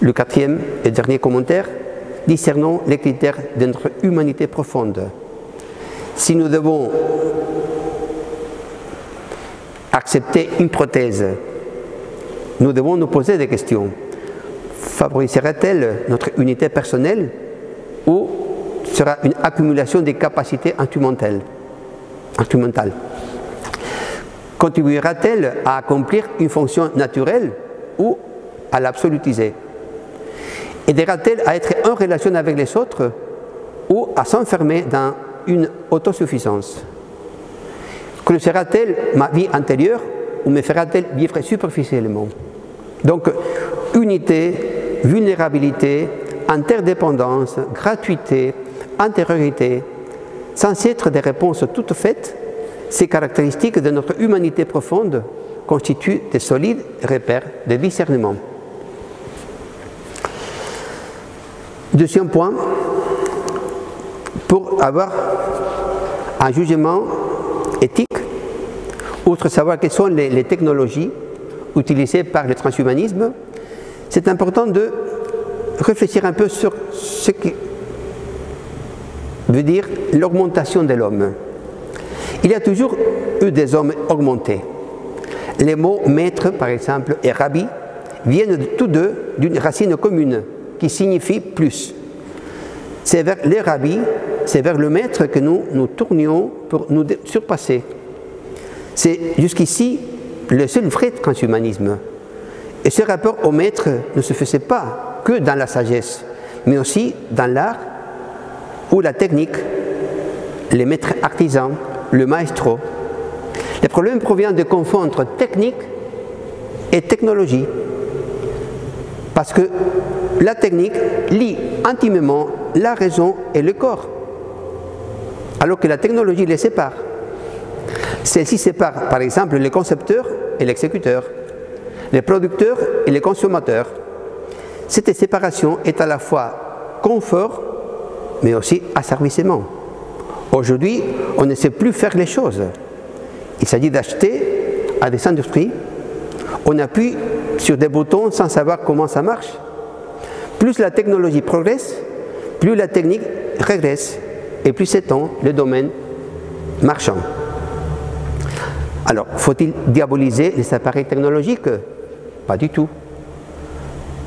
Le quatrième et dernier commentaire, discernons les critères de notre humanité profonde. Si nous devons accepter une prothèse, nous devons nous poser des questions. Favorisera-t-elle notre unité personnelle ou sera une accumulation des capacités instrumentales? Contribuera-t-elle à accomplir une fonction naturelle ou à l'absolutiser? Aidera-t-elle à être en relation avec les autres ou à s'enfermer dans une autosuffisance? Creusera-t-elle ma vie intérieure ou me fera-t-elle vivre superficiellement? Donc, unité, vulnérabilité, interdépendance, gratuité, intériorité, sans être des réponses toutes faites, ces caractéristiques de notre humanité profonde constituent de solides repères de discernement. Deuxième point, pour avoir un jugement éthique, outre savoir quelles sont les technologies utilisées par le transhumanisme, c'est important de réfléchir un peu sur ce qui veut dire l'augmentation de l'homme. Il y a toujours eu des hommes augmentés. Les mots maître, par exemple, et rabbi viennent tous deux d'une racine commune qui signifie plus. C'est vers les rabbis, c'est vers le maître que nous nous tournions pour nous surpasser. C'est jusqu'ici le seul vrai transhumanisme. Et ce rapport au maître ne se faisait pas que dans la sagesse, mais aussi dans l'art ou la technique, les maîtres artisans, le maestro. Le problème provient de confondre technique et technologie. Parce que la technique lie intimement la raison et le corps, alors que la technologie les sépare. Celle-ci sépare par exemple les concepteurs et l'exécuteur, les producteurs et les consommateurs. Cette séparation est à la fois confort, mais aussi asservissement. Aujourd'hui, on ne sait plus faire les choses. Il s'agit d'acheter à des industries. On appuie sur des boutons sans savoir comment ça marche. Plus la technologie progresse, plus la technique régresse et plus s'étend le domaine marchand. Alors, faut-il diaboliser les appareils technologiques? Pas du tout.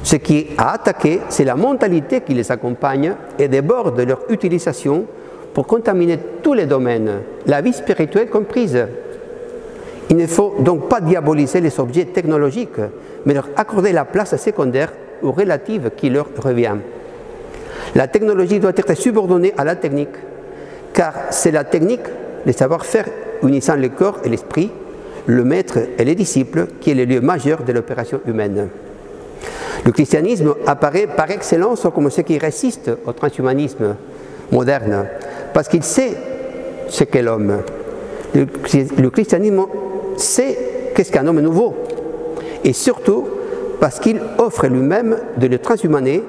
Ce qui est à attaquer, c'est la mentalité qui les accompagne et déborde de leur utilisation pour contaminer tous les domaines, la vie spirituelle comprise. Il ne faut donc pas diaboliser les objets technologiques, mais leur accorder la place secondaire ou relative qui leur revient. La technologie doit être subordonnée à la technique, car c'est la technique, le savoir-faire unissant le corps et l'esprit, le maître et les disciples, qui est le lieu majeur de l'opération humaine. Le christianisme apparaît par excellence comme ce qui résiste au transhumanisme moderne, parce qu'il sait ce qu'est l'homme. Le christianisme sait qu'est-ce qu'un homme nouveau, et surtout parce qu'il offre lui-même de le transhumaner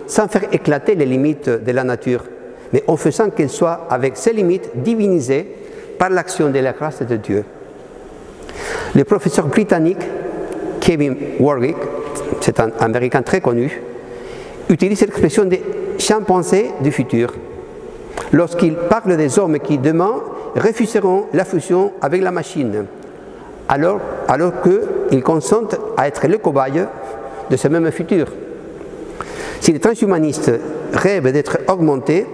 sans faire éclater les limites de la nature, mais en faisant qu'elle soit, avec ses limites, divinisée par l'action de la grâce de Dieu. Le professeur britannique Kevin Warwick, c'est un Américain très connu, utilise l'expression des chimpanzés du futur lorsqu'il parle des hommes qui demain refuseront la fusion avec la machine, alors qu'ils consentent à être le cobaye de ce même futur. Si les transhumanistes rêvent d'être augmentés,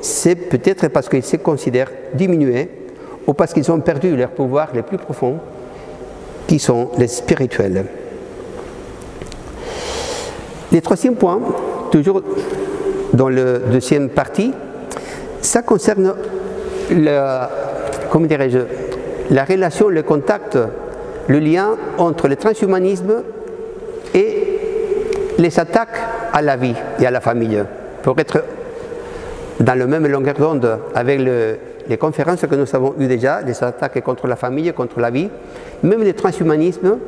c'est peut-être parce qu'ils se considèrent diminués ou parce qu'ils ont perdu leurs pouvoirs les plus profonds, qui sont les spirituels. Le troisième point, toujours dans la deuxième partie, ça concerne la relation, le contact, le lien entre le transhumanisme et les attaques à la vie et à la famille, pour être dans le même longueur d'onde avec les conférences que nous avons eues déjà, les attaques contre la famille, contre la vie. Même le transhumanisme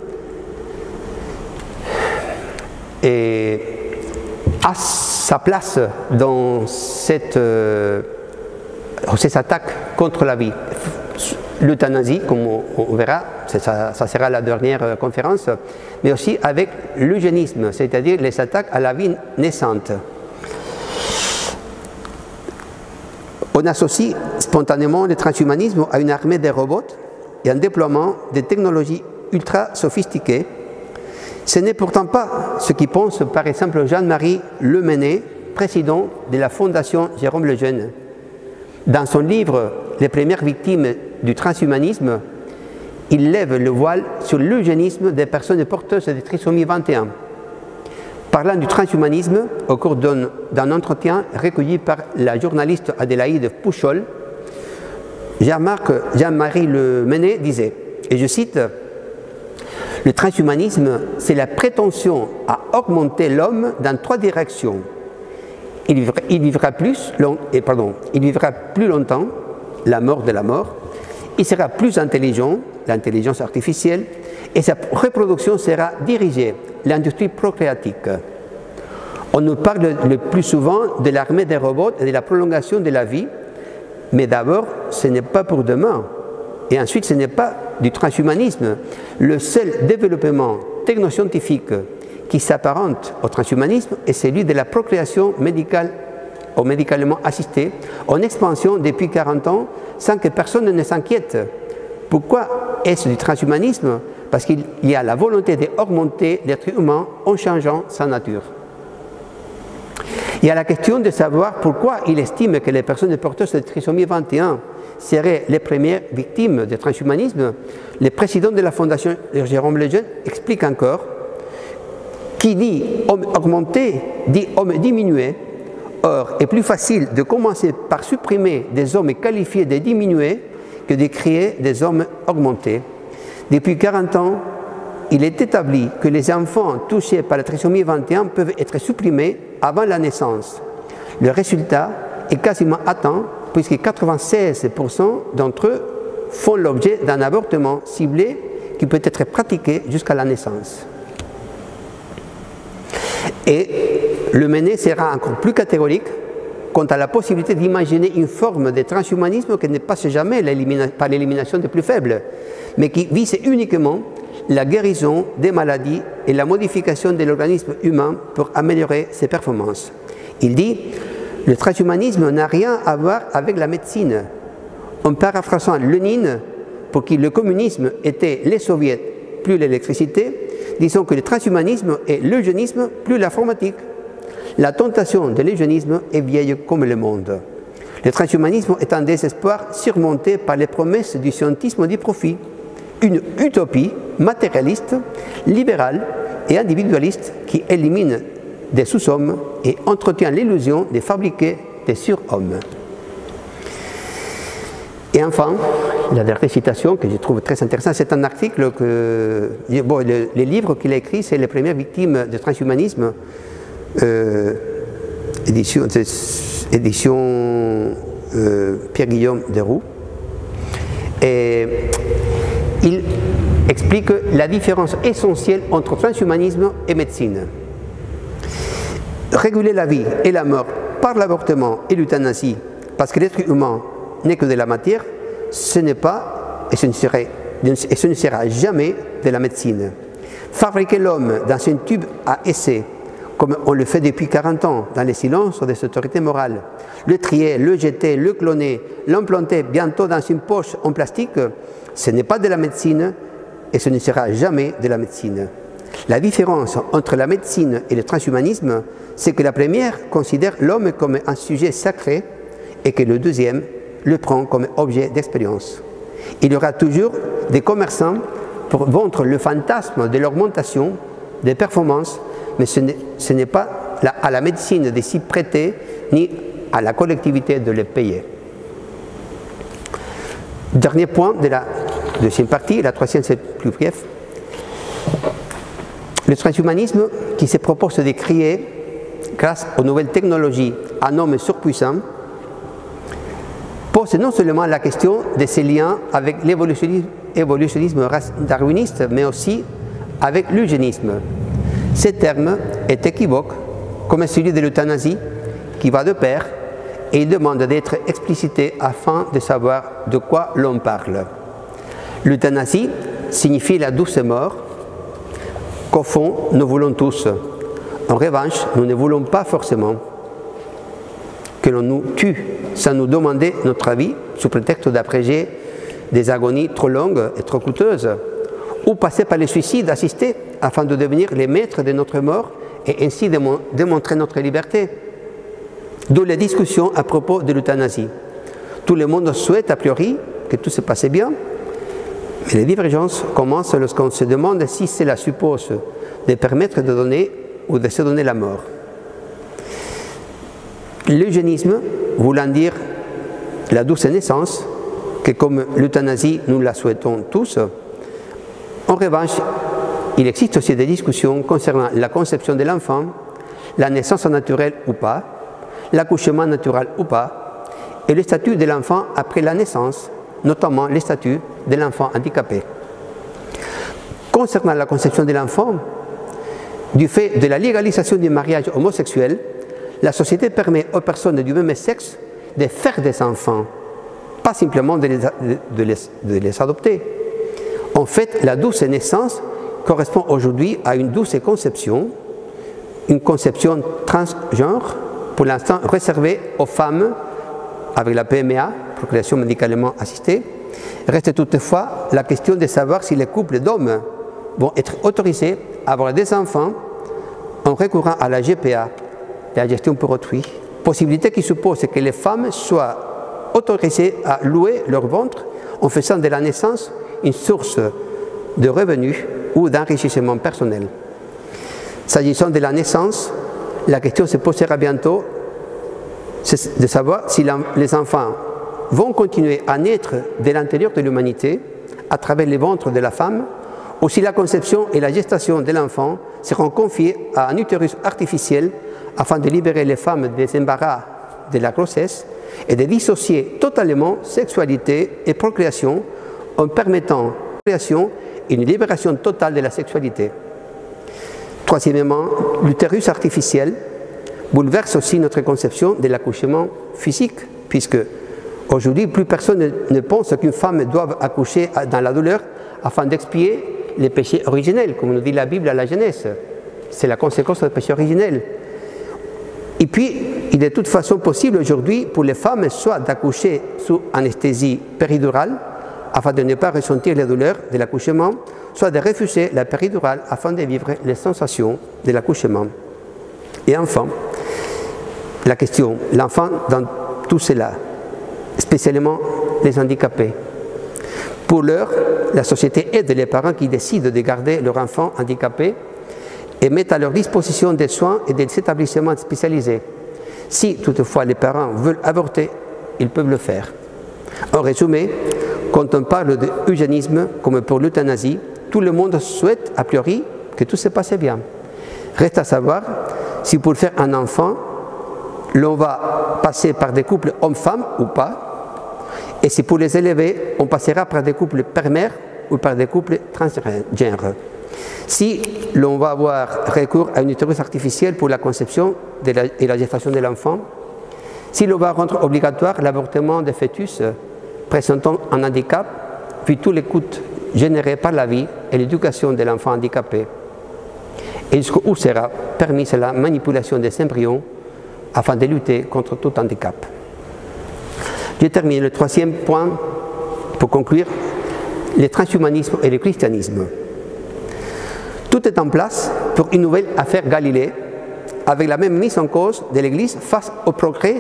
a sa place dans ces attaques contre la vie. L'euthanasie, comme on verra, ça sera la dernière conférence, mais aussi avec l'eugénisme, c'est-à-dire les attaques à la vie naissante. On associe spontanément le transhumanisme à une armée de robots et un déploiement de technologies ultra sophistiquées. Ce n'est pourtant pas ce qu'y pense par exemple Jean-Marie Lemené, président de la Fondation Jérôme Lejeune. Dans son livre « Les premières victimes du transhumanisme », il lève le voile sur l'eugénisme des personnes porteuses de trisomie 21. Parlant du transhumanisme, au cours d'un entretien recueilli par la journaliste Adélaïde Pouchol, Jean-Marie Lemené disait, et je cite, « Le transhumanisme, c'est la prétention à augmenter l'homme dans 3 directions. Il vivra plus longtemps, la mort de la mort, il sera plus intelligent, l'intelligence artificielle, et sa reproduction sera dirigée, l'industrie procréatique. » On nous parle le plus souvent de l'armée des robots et de la prolongation de la vie, mais d'abord, ce n'est pas pour demain. Et ensuite, ce n'est pas du transhumanisme. Le seul développement technoscientifique qui s'apparente au transhumanisme est celui de la procréation médicale ou médicalement assistée, en expansion depuis 40 ans, sans que personne ne s'inquiète. Pourquoi est-ce du transhumanisme? Parce qu'il y a la volonté d'augmenter l'être humain en changeant sa nature. Il y a la question de savoir pourquoi il estime que les personnes porteuses de trisomie 21 seraient les premières victimes du transhumanisme. Le président de la Fondation Jérôme Lejeune explique encore: qui dit homme augmenté dit homme diminué. Or, il est plus facile de commencer par supprimer des hommes qualifiés de diminués que de créer des hommes augmentés. Depuis 40 ans, il est établi que les enfants touchés par la trisomie 21 peuvent être supprimés avant la naissance. Le résultat est quasiment atteint puisque 96% d'entre eux font l'objet d'un avortement ciblé qui peut être pratiqué jusqu'à la naissance. Et Lemené sera encore plus catégorique quant à la possibilité d'imaginer une forme de transhumanisme qui ne passe jamais par l'élimination des plus faibles, mais qui vise uniquement la guérison des maladies et la modification de l'organisme humain pour améliorer ses performances. Il dit: le transhumanisme n'a rien à voir avec la médecine. En paraphrasant Lénine, pour qui le communisme était les soviets plus l'électricité, disons que le transhumanisme est l'eugénisme plus l'informatique. La tentation de l'eugénisme est vieille comme le monde. Le transhumanisme est un désespoir surmonté par les promesses du scientisme du profit, une utopie matérialiste, libérale et individualiste qui élimine des sous-hommes et entretient l'illusion de fabriquer des surhommes. Et enfin, la dernière citation que je trouve très intéressante, c'est un article que... Bon, les livres qu'il a écrit, c'est les premières victimes du transhumanisme, édition Pierre-Guillaume Desroux. Et il explique la différence essentielle entre transhumanisme et médecine. Réguler la vie et la mort par l'avortement et l'euthanasie, parce que l'être humain n'est que de la matière, ce n'est pas, et ce ne sera jamais de la médecine. Fabriquer l'homme dans un tube à essai, comme on le fait depuis 40 ans, dans les silences des autorités morales, le trier, le jeter, le cloner, l'implanter bientôt dans une poche en plastique, ce n'est pas de la médecine et ce ne sera jamais de la médecine. La différence entre la médecine et le transhumanisme, c'est que la première considère l'homme comme un sujet sacré et que le deuxième le prend comme objet d'expérience. Il y aura toujours des commerçants pour vendre le fantasme de l'augmentation des performances, mais ce n'est pas à la médecine de s'y prêter, ni à la collectivité de les payer. Dernier point de la deuxième partie, la troisième c'est plus bref. Le transhumanisme qui se propose de créer, grâce aux nouvelles technologies, un homme surpuissant, pose non seulement la question de ses liens avec l'évolutionnisme darwiniste, mais aussi avec l'eugénisme. Ce terme est équivoque, comme celui de l'euthanasie, qui va de pair, et il demande d'être explicité afin de savoir de quoi l'on parle. L'euthanasie signifie la douce mort, qu'au fond, nous voulons tous. En revanche, nous ne voulons pas forcément que l'on nous tue sans nous demander notre avis, sous prétexte d'abréger des agonies trop longues et trop coûteuses, ou passer par le suicide assisté afin de devenir les maîtres de notre mort et ainsi démontrer notre liberté. D'où les discussions à propos de l'euthanasie. Tout le monde souhaite a priori que tout se passe bien, mais les divergences commencent lorsqu'on se demande si cela suppose de permettre de donner ou de se donner la mort. L'eugénisme voulant dire la douce naissance, que comme l'euthanasie nous la souhaitons tous, en revanche, il existe aussi des discussions concernant la conception de l'enfant, la naissance naturelle ou pas, l'accouchement naturel ou pas, et le statut de l'enfant après la naissance, notamment le statut de l'enfant handicapé. Concernant la conception de l'enfant, du fait de la légalisation du mariage homosexuel, la société permet aux personnes du même sexe de faire des enfants, pas simplement de les adopter. En fait, la douce naissance correspond aujourd'hui à une douce conception, une conception transgenre, pour l'instant réservée aux femmes avec la PMA, procréation médicalement assistée. Reste toutefois la question de savoir si les couples d'hommes vont être autorisés à avoir des enfants en recourant à la GPA, la gestion pour autrui, possibilité qui suppose que les femmes soient autorisées à louer leur ventre en faisant de la naissance une source de revenus ou d'enrichissement personnel. S'agissant de la naissance, la question se posera bientôt de savoir si les enfants vont continuer à naître de l'intérieur de l'humanité à travers les ventres de la femme, ou si la conception et la gestation de l'enfant seront confiées à un utérus artificiel afin de libérer les femmes des embarras de la grossesse et de dissocier totalement sexualité et procréation en permettant la création et une libération totale de la sexualité. Troisièmement, l'utérus artificiel bouleverse aussi notre conception de l'accouchement physique, puisque aujourd'hui, plus personne ne pense qu'une femme doive accoucher dans la douleur afin d'expier les péchés originels, comme nous dit la Bible à la Genèse. C'est la conséquence des péchés originels. Et puis, il est de toute façon possible aujourd'hui pour les femmes soit d'accoucher sous anesthésie péridurale, afin de ne pas ressentir les douleurs de l'accouchement, soit de refuser la péridurale afin de vivre les sensations de l'accouchement. Et enfin, la question, l'enfant dans tout cela, spécialement les handicapés. Pour l'heure, la société aide les parents qui décident de garder leur enfant handicapé et mettent à leur disposition des soins et des établissements spécialisés. Si toutefois les parents veulent avorter, ils peuvent le faire. En résumé, quand on parle d'eugénisme, comme pour l'euthanasie, tout le monde souhaite a priori que tout se passe bien. Reste à savoir si pour faire un enfant, l'on va passer par des couples hommes-femmes ou pas, et si pour les élever, on passera par des couples père-mère ou par des couples transgenres. Si l'on va avoir recours à un utérus artificiel pour la conception et la gestation de l'enfant, si l'on va rendre obligatoire l'avortement des fœtus présentant un handicap, puis tous les coûts générés par la vie et l'éducation de l'enfant handicapé, et jusqu'où sera permise la manipulation des embryons afin de lutter contre tout handicap. Je termine le troisième point pour conclure, le transhumanisme et le christianisme. Tout est en place pour une nouvelle affaire Galilée, avec la même mise en cause de l'Église face au progrès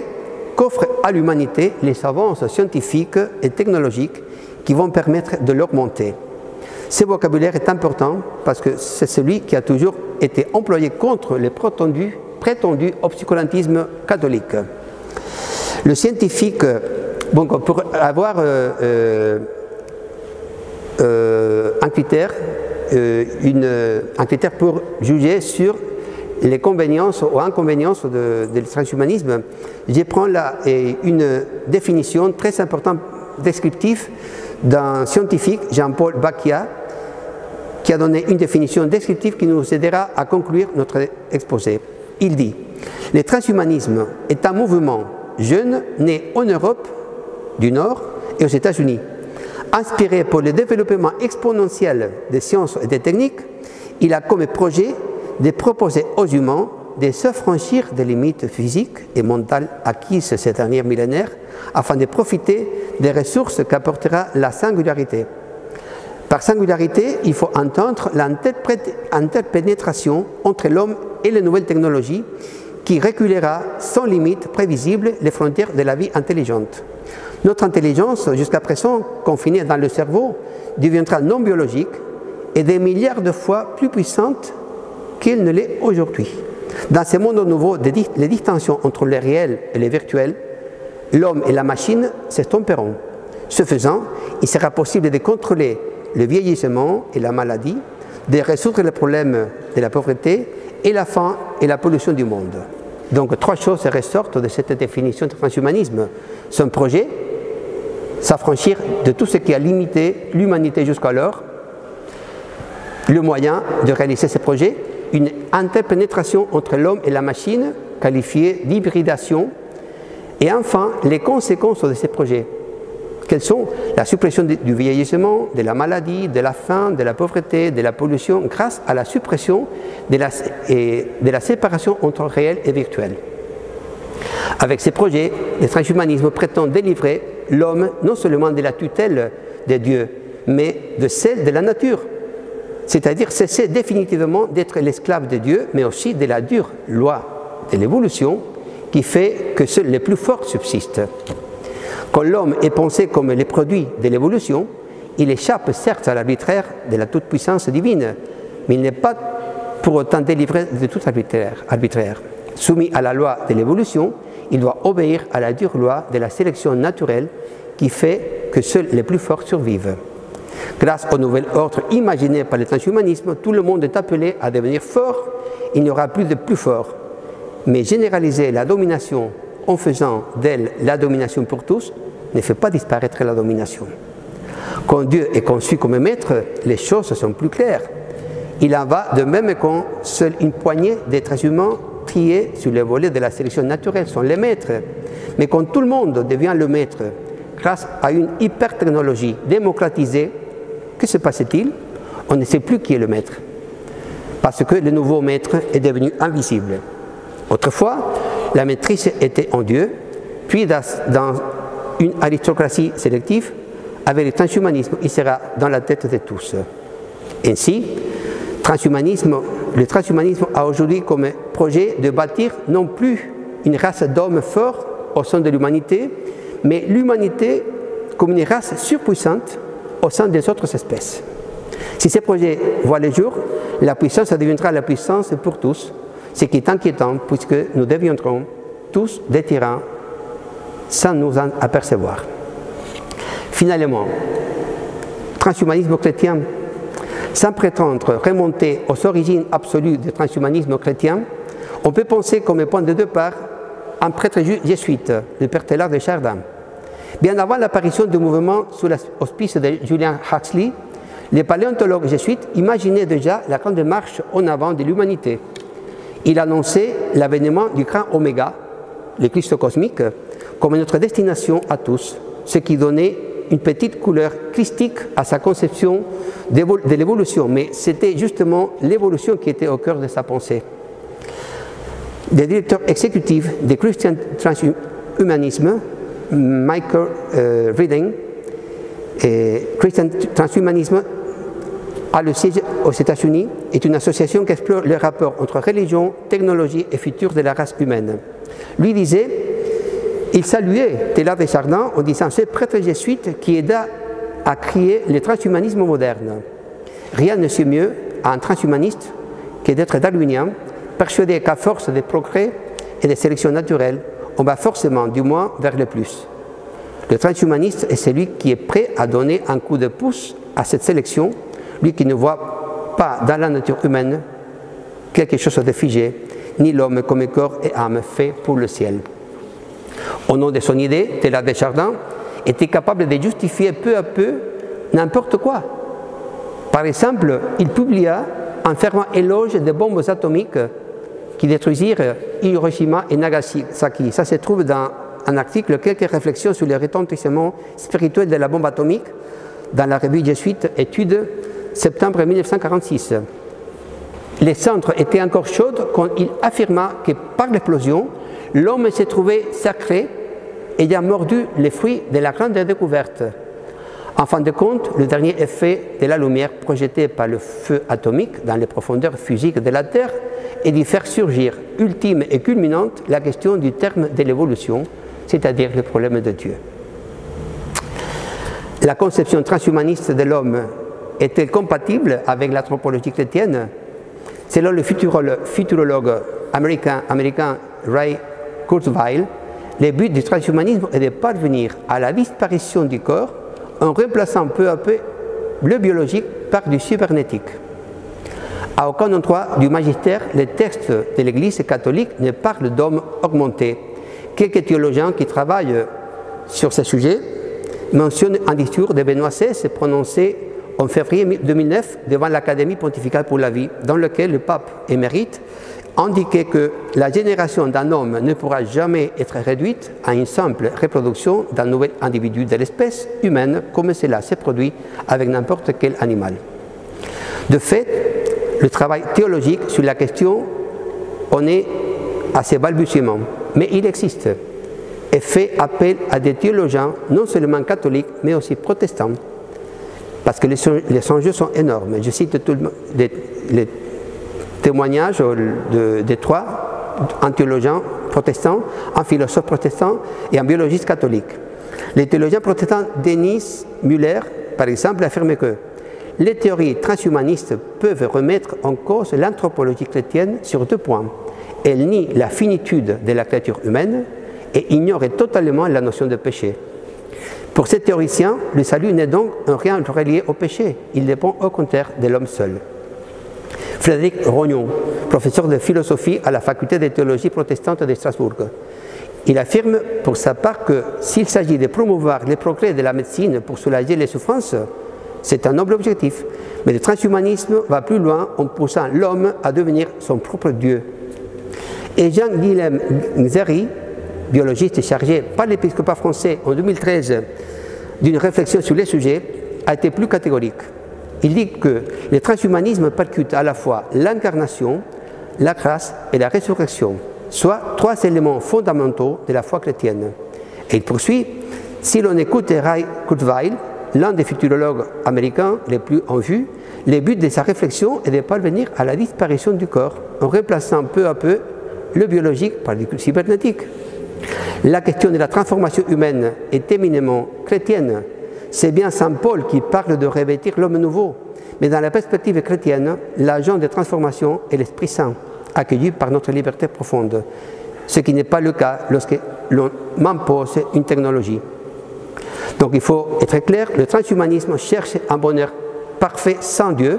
qu'offrent à l'humanité les avances scientifiques et technologiques qui vont permettre de l'augmenter. Ce vocabulaire est important parce que c'est celui qui a toujours été employé contre le prétendu obscurantisme catholique. Le scientifique, bon, pour avoir un critère pour juger sur les convéniences ou inconvéniences du transhumanisme, je prends là une définition très importante, descriptive, d'un scientifique, Jean-Paul Bacchia, qui a donné une définition descriptive qui nous aidera à conclure notre exposé. Il dit « Le transhumanisme est un mouvement jeune né en Europe du Nord et aux États-Unis. Inspiré par le développement exponentiel des sciences et des techniques, il a comme projet de proposer aux humains de s'affranchir des limites physiques et mentales acquises ces derniers millénaires afin de profiter des ressources qu'apportera la singularité. Par singularité, il faut entendre l'interpénétration entre l'homme et les nouvelles technologies qui reculera sans limite prévisible les frontières de la vie intelligente. Notre intelligence, jusqu'à présent confinée dans le cerveau, deviendra non biologique et des milliards de fois plus puissante qu'elle ne l'est aujourd'hui. Dans ce monde nouveau, les distinctions entre le réel et le virtuel, l'homme et la machine s'estomperont. Ce faisant, il sera possible de contrôler le vieillissement et la maladie, de résoudre les problèmes de la pauvreté et la faim et la pollution du monde. Donc, trois choses ressortent de cette définition de transhumanisme. Son projet, s'affranchir de tout ce qui a limité l'humanité jusqu'alors, le moyen de réaliser ce projet, une interpénétration entre l'homme et la machine, qualifiée d'hybridation, et enfin, les conséquences de ces projets. Quelles sont la suppression du vieillissement, de la maladie, de la faim, de la pauvreté, de la pollution, grâce à la suppression de la séparation entre réel et virtuel. Avec ces projets, le transhumanisme prétend délivrer l'homme non seulement de la tutelle de Dieu, mais de celle de la nature. C'est-à-dire cesser définitivement d'être l'esclave de Dieu, mais aussi de la dure loi de l'évolution qui fait que seuls les plus forts subsistent. Quand l'homme est pensé comme le produit de l'évolution, il échappe certes à l'arbitraire de la toute-puissance divine, mais il n'est pas pour autant délivré de tout arbitraire. Soumis à la loi de l'évolution, il doit obéir à la dure loi de la sélection naturelle qui fait que seuls les plus forts survivent. Grâce au nouvel ordre imaginé par le transhumanisme, tout le monde est appelé à devenir fort, il n'y aura plus de plus forts. Mais généraliser la domination en faisant d'elle la domination pour tous ne fait pas disparaître la domination. Quand Dieu est conçu comme maître, les choses sont plus claires. Il en va de même quand seule une poignée d'êtres humains triés sur les volets de la sélection naturelle sont les maîtres. Mais quand tout le monde devient le maître, grâce à une hyper-technologie démocratisée, que se passe-t-il? On ne sait plus qui est le maître, parce que le nouveau maître est devenu invisible. Autrefois, la maîtrise était en Dieu, puis dans une aristocratie sélective, avec le transhumanisme, il sera dans la tête de tous. Ainsi, le transhumanisme a aujourd'hui comme projet de bâtir non plus une race d'hommes forts au sein de l'humanité, mais l'humanité comme une race surpuissante au sein des autres espèces. Si ces projets voient le jour, la puissance deviendra la puissance pour tous, ce qui est inquiétant puisque nous deviendrons tous des tyrans sans nous en apercevoir. Finalement, transhumanisme chrétien, sans prétendre remonter aux origines absolues du transhumanisme chrétien, on peut penser comme point de départ un prêtre jésuite, le père Teilhard de Chardin. Bien avant l'apparition du mouvement sous l'auspice de Julian Huxley, les paléontologues jésuites imaginaient déjà la grande marche en avant de l'humanité. Il annonçait l'avènement du grand Oméga, le Christ cosmique, comme notre destination à tous, ce qui donnait une petite couleur christique à sa conception de l'évolution, mais c'était justement l'évolution qui était au cœur de sa pensée. Le directeur exécutif du Christian Transhumanism, Michael Reading, Christian Transhumanism a le siège aux États-Unis, est une association qui explore les rapports entre religion, technologie et futur de la race humaine. Lui disait, il saluait Teilhard de Chardin en disant ce prêtre jésuite qui aida à créer le transhumanisme moderne. Rien ne suit mieux à un transhumaniste que d'être darwinien, persuadé qu'à force de progrès et de sélection naturelle, on va forcément, du moins, vers le plus. Le transhumaniste est celui qui est prêt à donner un coup de pouce à cette sélection, lui qui ne voit pas dans la nature humaine quelque chose de figé, ni l'homme comme corps et âme fait pour le ciel. Au nom de son idée, Teilhard de Chardin était capable de justifier peu à peu n'importe quoi. Par exemple, il publia un fervent éloge des bombes atomiques qui détruisirent Hiroshima et Nagasaki. Ça se trouve dans un article, quelques réflexions sur les retentissements spirituels de la bombe atomique dans la revue jésuite Études, septembre 1946. Les cendres étaient encore chaudes quand il affirma que par l'explosion, l'homme s'est trouvé sacré ayant mordu les fruits de la grande découverte. En fin de compte, le dernier effet de la lumière projetée par le feu atomique dans les profondeurs physiques de la Terre est d'y faire surgir, ultime et culminante, la question du terme de l'évolution, c'est-à-dire le problème de Dieu. La conception transhumaniste de l'homme est-elle compatible avec l'anthropologie chrétienne? Selon le futurologue américain Ray Kurzweil, le but du transhumanisme est de parvenir à la disparition du corps en remplaçant peu à peu le biologique par du cybernétique. À aucun endroit du magistère, les textes de l'Église catholique ne parlent d'homme augmenté. Quelques théologiens qui travaillent sur ce sujet mentionnent un discours de Benoît XVI prononcé en février 2009 devant l'Académie pontificale pour la vie, dans lequel le pape émérite indiquait que la génération d'un homme ne pourra jamais être réduite à une simple reproduction d'un nouvel individu de l'espèce humaine, comme cela s'est produit avec n'importe quel animal. De fait, le travail théologique sur la question en est à ses balbutiements, mais il existe et fait appel à des théologiens non seulement catholiques, mais aussi protestants, parce que les enjeux sont énormes. Je cite les témoignages de trois, un théologien protestant, un philosophe protestant et un biologiste catholique. Les théologiens protestants Denis Müller, par exemple, affirment que les théories transhumanistes peuvent remettre en cause l'anthropologie chrétienne sur deux points. Elles nient la finitude de la créature humaine et ignorent totalement la notion de péché. Pour ces théoriciens, le salut n'est donc en rien relié au péché, il dépend au contraire de l'homme seul. Frédéric Rognon, professeur de philosophie à la faculté de théologie protestante de Strasbourg, il affirme pour sa part que s'il s'agit de promouvoir les progrès de la médecine pour soulager les souffrances, c'est un noble objectif, mais le transhumanisme va plus loin en poussant l'homme à devenir son propre Dieu. Et Jean-Guilhem Xeri, biologiste chargé par l'épiscopat français en 2013 d'une réflexion sur les sujets, a été plus catégorique. Il dit que le transhumanisme percute à la fois l'incarnation, la grâce et la résurrection, soit trois éléments fondamentaux de la foi chrétienne. Et il poursuit, si l'on écoute Ray Kurzweil, l'un des futurologues américains les plus en vue, le but de sa réflexion est de parvenir à la disparition du corps en remplaçant peu à peu le biologique par le cybernétique. La question de la transformation humaine est éminemment chrétienne. C'est bien Saint Paul qui parle de revêtir l'homme nouveau, mais dans la perspective chrétienne, l'agent de transformation est l'Esprit Saint, accueilli par notre liberté profonde, ce qui n'est pas le cas lorsque l'on m'impose une technologie. Donc il faut être clair, le transhumanisme cherche un bonheur parfait sans Dieu,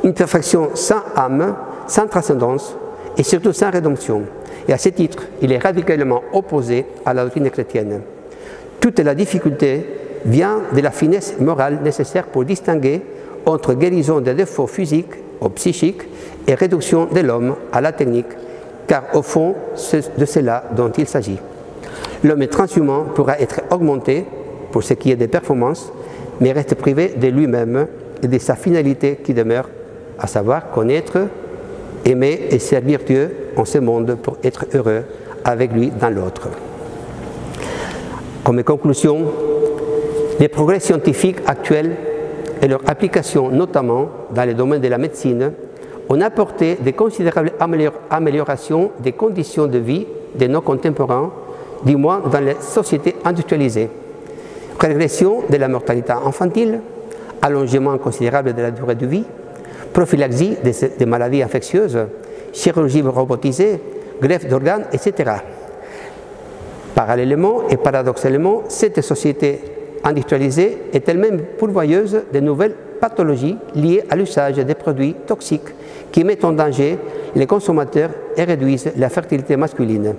une perfection sans âme, sans transcendance et surtout sans rédemption. Et à ce titre, il est radicalement opposé à la doctrine chrétienne. Toute la difficulté vient de la finesse morale nécessaire pour distinguer entre guérison des défauts physiques ou psychiques et réduction de l'homme à la technique, car au fond, c'est de cela dont il s'agit. L'homme transhumain pourra être augmenté pour ce qui est des performances, mais reste privé de lui-même et de sa finalité qui demeure, à savoir connaître, aimer et servir Dieu en ce monde pour être heureux avec lui dans l'autre. Comme conclusion, les progrès scientifiques actuels et leur application notamment dans le domaine de la médecine ont apporté de considérables améliorations des conditions de vie de nos contemporains, du moins dans les sociétés industrialisées. Régression de la mortalité infantile, allongement considérable de la durée de vie, prophylaxie des maladies infectieuses, chirurgie robotisée, greffe d'organes, etc. Parallèlement et paradoxalement, cette société industrialisée est elle-même pourvoyeuse de nouvelles pathologies liées à l'usage des produits toxiques qui mettent en danger les consommateurs et réduisent la fertilité masculine.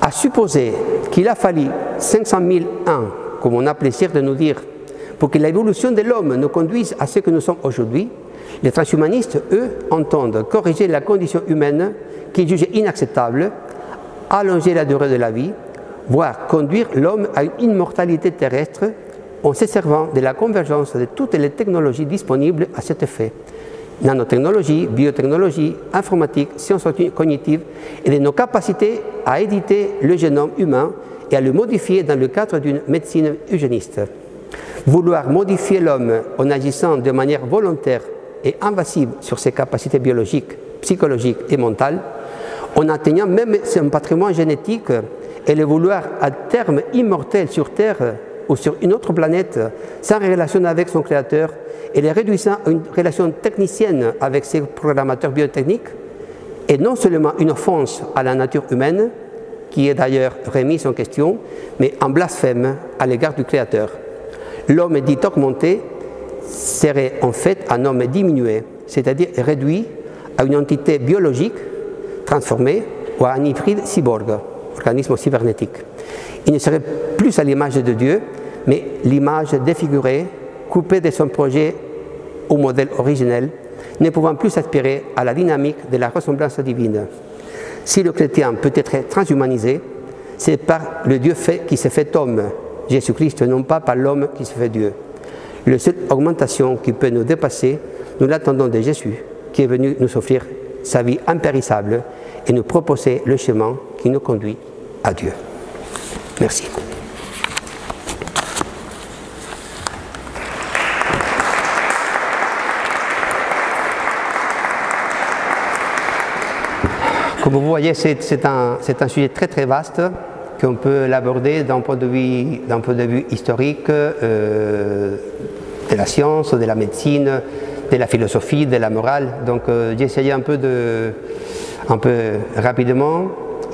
À supposer qu'il a fallu 500 000 ans, comme on a plaisir de nous dire, pour que l'évolution de l'homme nous conduise à ce que nous sommes aujourd'hui, les transhumanistes, eux, entendent corriger la condition humaine qu'ils jugent inacceptable, allonger la durée de la vie, voire conduire l'homme à une immortalité terrestre en se servant de la convergence de toutes les technologies disponibles à cet effet. Nanotechnologie, biotechnologie, informatique, sciences cognitives et de nos capacités à éditer le génome humain et à le modifier dans le cadre d'une médecine eugéniste. Vouloir modifier l'homme en agissant de manière volontaire et invasive sur ses capacités biologiques, psychologiques et mentales, en atteignant même son patrimoine génétique et le vouloir à terme immortel sur Terre ou sur une autre planète sans relation avec son créateur et les réduisant à une relation technicienne avec ses programmateurs biotechniques, est non seulement une offense à la nature humaine, qui est d'ailleurs remise en question, mais un blasphème à l'égard du créateur. L'homme dit augmenté serait en fait un homme diminué, c'est-à-dire réduit à une entité biologique transformée ou à un hybride cyborg, organisme cybernétique. Il ne serait plus à l'image de Dieu, mais l'image défigurée, coupée de son projet au modèle originel, ne pouvant plus aspirer à la dynamique de la ressemblance divine. Si le chrétien peut être transhumanisé, c'est par le Dieu fait qui s'est fait homme, Jésus-Christ, non pas par l'homme qui se fait Dieu. La seule augmentation qui peut nous dépasser, nous l'attendons de Jésus, qui est venu nous offrir sa vie impérissable et nous proposer le chemin qui nous conduit à Dieu. Merci. Comme vous voyez, c'est un sujet très très vaste qu'on peut l'aborder d'un point de vue historique, de la science, de la médecine, de la philosophie, de la morale. Donc j'ai essayé un peu rapidement,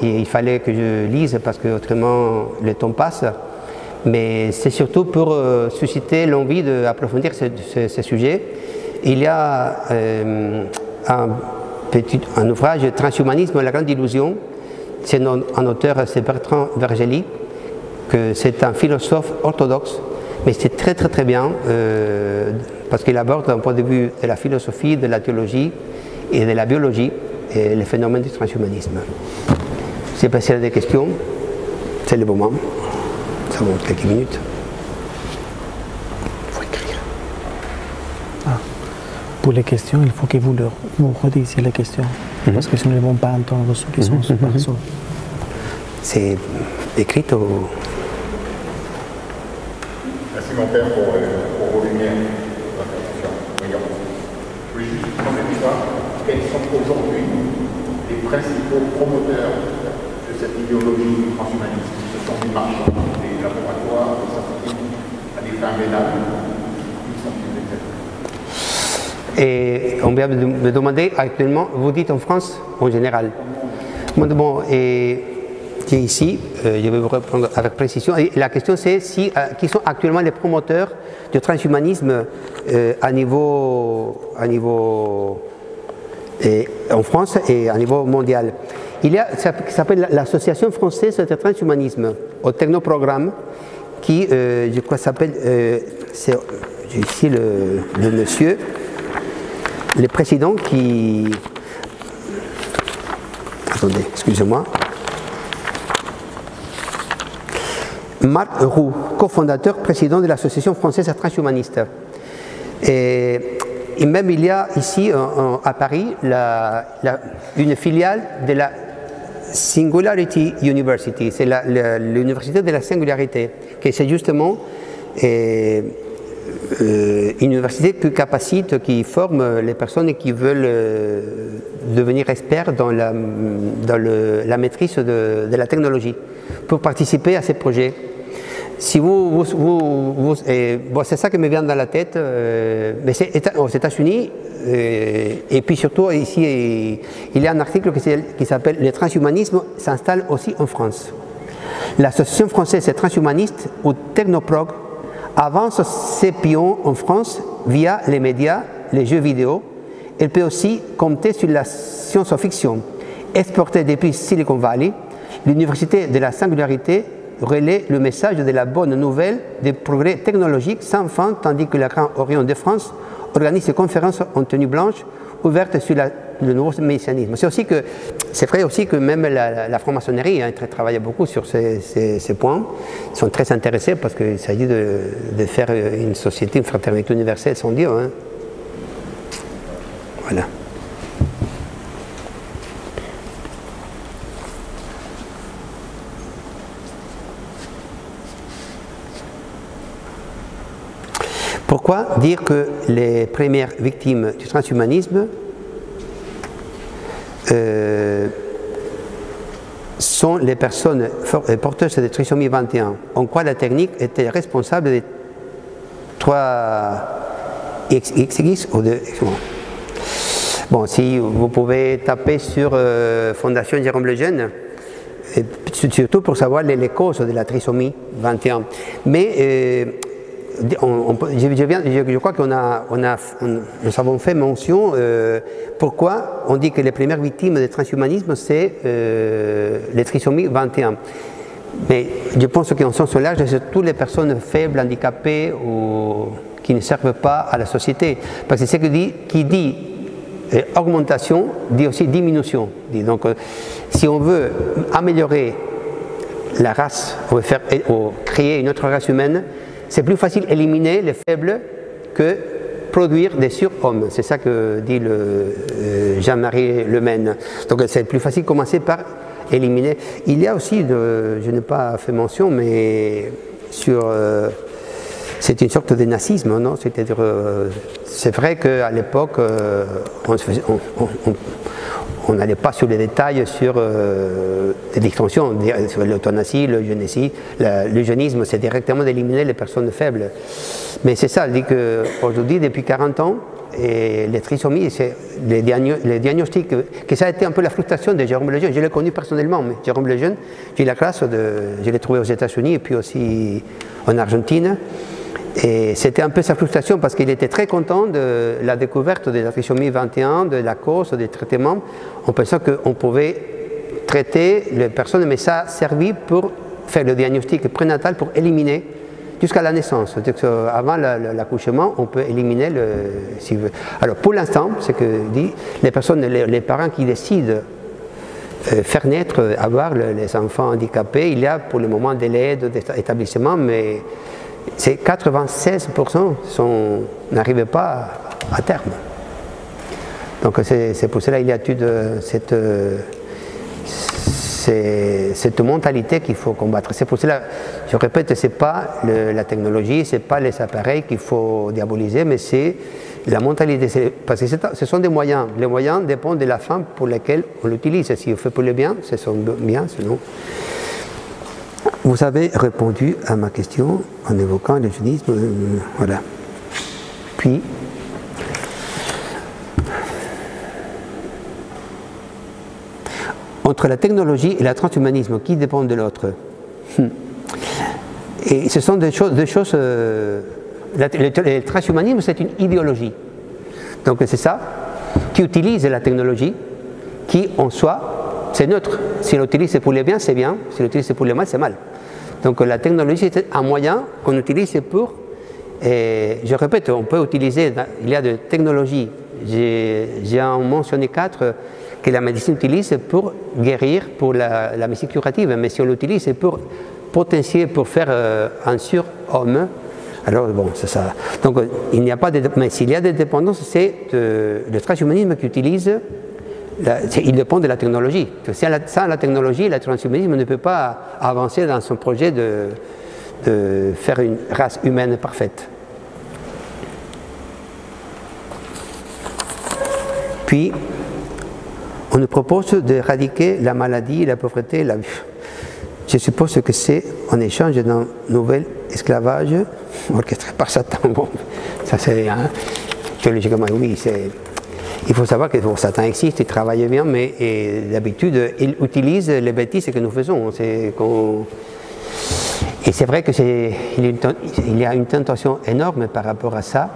et il fallait que je lise parce que autrement le temps passe. Mais c'est surtout pour susciter l'envie d'approfondir ce sujet. Il y a un ouvrage, Transhumanisme, la grande illusion. C'est un auteur, c'est Bertrand Vergely, que c'est un philosophe orthodoxe, mais c'est très très très bien parce qu'il aborde d'un point de vue de la philosophie, de la théologie et de la biologie et les phénomènes du transhumanisme. Je ne sais pas s'il y a des questions, c'est le moment, ça monte quelques minutes. Il faut écrire. Pour les questions, il faut que vous redisiez les questions, parce que sinon ils ne vont pas entendre ceux qui sont sur le sol. C'est écrit au... Merci mon père pour vos lumières. Je voulais juste demander ça, quels sont aujourd'hui les principaux promoteurs de cette idéologie transhumaniste? Ce sont des marchands, des laboratoires, des scientifiques, des fins vénales. Ils sont plus exacts. Et on vient de me demander actuellement, vous dites en France en général. Bon, et qui est ici, je vais vous répondre avec précision. Et la question c'est qui sont actuellement les promoteurs du transhumanisme à niveau en France et à niveau mondial. Il y a ce qui s'appelle l'Association française de transhumanisme au Technoprogramme, qui, je crois, s'appelle, j'ai ici le monsieur, le président qui... Attendez, excusez-moi. Marc Roux, cofondateur, président de l'Association française transhumaniste. Et même il y a ici à Paris une filiale de la Singularity University, c'est l'université de la singularité, qui c'est justement une université qui capacite, qui forme les personnes qui veulent devenir experts dans la maîtrise de la technologie, pour participer à ces projets. Si bon, c'est ça qui me vient dans la tête, mais c'est aux États-Unis, et puis surtout ici, il y a un article qui s'appelle « Le transhumanisme s'installe aussi en France ». L'Association française transhumaniste, ou Technoprog, avance ses pions en France via les médias, les jeux vidéo. Elle peut aussi compter sur la science-fiction. Exportée depuis Silicon Valley, l'Université de la Singularité relaie le message de la bonne nouvelle des progrès technologiques sans fin, tandis que le Grand Orient de France organise des conférences en tenue blanche ouvertes sur le nouveau messianisme. C'est vrai aussi que même la franc-maçonnerie travaille beaucoup sur ces points. Ils sont très intéressés parce qu'il s'agit de faire une société, une fraternité universelle sans Dieu. Hein. Voilà. Pourquoi dire que les premières victimes du transhumanisme sont les personnes porteuses de trisomie 21? En quoi la technique était responsable des 3XX ou de... Bon, si vous pouvez taper sur Fondation Jérôme Lejeune, surtout pour savoir les causes de la trisomie 21. Mais je crois nous avons fait mention pourquoi on dit que les premières victimes du transhumanisme c'est les trisomies 21. Mais je pense qu'en sens large, c'est toutes les personnes faibles, handicapées ou qui ne servent pas à la société. Parce que c'est ce qui dit augmentation, dit aussi diminution. Donc si on veut améliorer la race, ou créer une autre race humaine, c'est plus facile d'éliminer les faibles que produire des surhommes. C'est ça que dit Jean-Marie Le Maine. Donc c'est plus facile de commencer par éliminer. Il y a aussi, je n'ai pas fait mention, mais c'est une sorte de nazisme, non? C'est-à-dire, c'est vrai qu'à l'époque, on n'allait pas sur les détails sur les distinctions, sur l'euthanasie, l'eugénisme, c'est directement d'éliminer les personnes faibles. Mais c'est ça, dit qu'aujourd'hui, depuis 40 ans, et les trisomies, les diagnostics, que ça a été un peu la frustration de Jérôme Lejeune. Je l'ai connu personnellement, mais Jérôme Lejeune, j'ai eu la grâce je l'ai trouvé aux États-Unis et puis aussi en Argentine. Et c'était un peu sa frustration parce qu'il était très content de la découverte de la trisomie 21, de la cause, des traitements, en pensant qu'on pouvait traiter les personnes, mais ça a servi pour faire le diagnostic prénatal pour éliminer jusqu'à la naissance. Avant l'accouchement, on peut éliminer Alors pour l'instant, c'est que dit les personnes, les parents qui décident faire naître, avoir les enfants handicapés, il y a pour le moment des aides d'établissement, mais c'est 96% n'arrivent pas à terme. Donc c'est pour cela qu'il y a cette mentalité qu'il faut combattre. C'est pour cela, je répète, ce n'est pas la technologie, ce n'est pas les appareils qu'il faut diaboliser, mais c'est la mentalité. Parce que ce sont des moyens. Les moyens dépendent de la fin pour laquelle on l'utilise. Si on fait pour le bien, ce sont bien, sinon... Vous avez répondu à ma question en évoquant l'eugénisme, voilà. Puis, entre la technologie et le transhumanisme, qui dépend de l'autre. Et ce sont deux choses le transhumanisme, c'est une idéologie. Donc c'est ça, qui utilise la technologie, qui en soi, c'est neutre. Si on l'utilise pour le bien, c'est bien. Si on l'utilise pour le mal, c'est mal. Donc la technologie, c'est un moyen qu'on utilise pour... Et je répète, on peut utiliser... Il y a des technologies. J'ai en mentionné 4 que la médecine utilise pour guérir, pour la médecine curative. Mais si on l'utilise, c'est pour potentier, pour faire un surhomme. Alors bon, c'est ça. Donc il n'y a pas de... Mais s'il y a des dépendances, c'est le transhumanisme qui utilise... il dépend de la technologie. Sans la technologie, le transhumanisme ne peut pas avancer dans son projet de faire une race humaine parfaite. Puis, on nous propose d'éradiquer la maladie, la pauvreté, la... Je suppose que c'est en échange d'un nouvel esclavage orchestré par Satan. Bon, ça c'est... Hein, théologiquement, oui, c'est... Il faut savoir que Satan existe, il travaille bien, mais d'habitude, il utilise les bêtises que nous faisons. Et c'est vrai qu'il y a une tentation énorme par rapport à ça.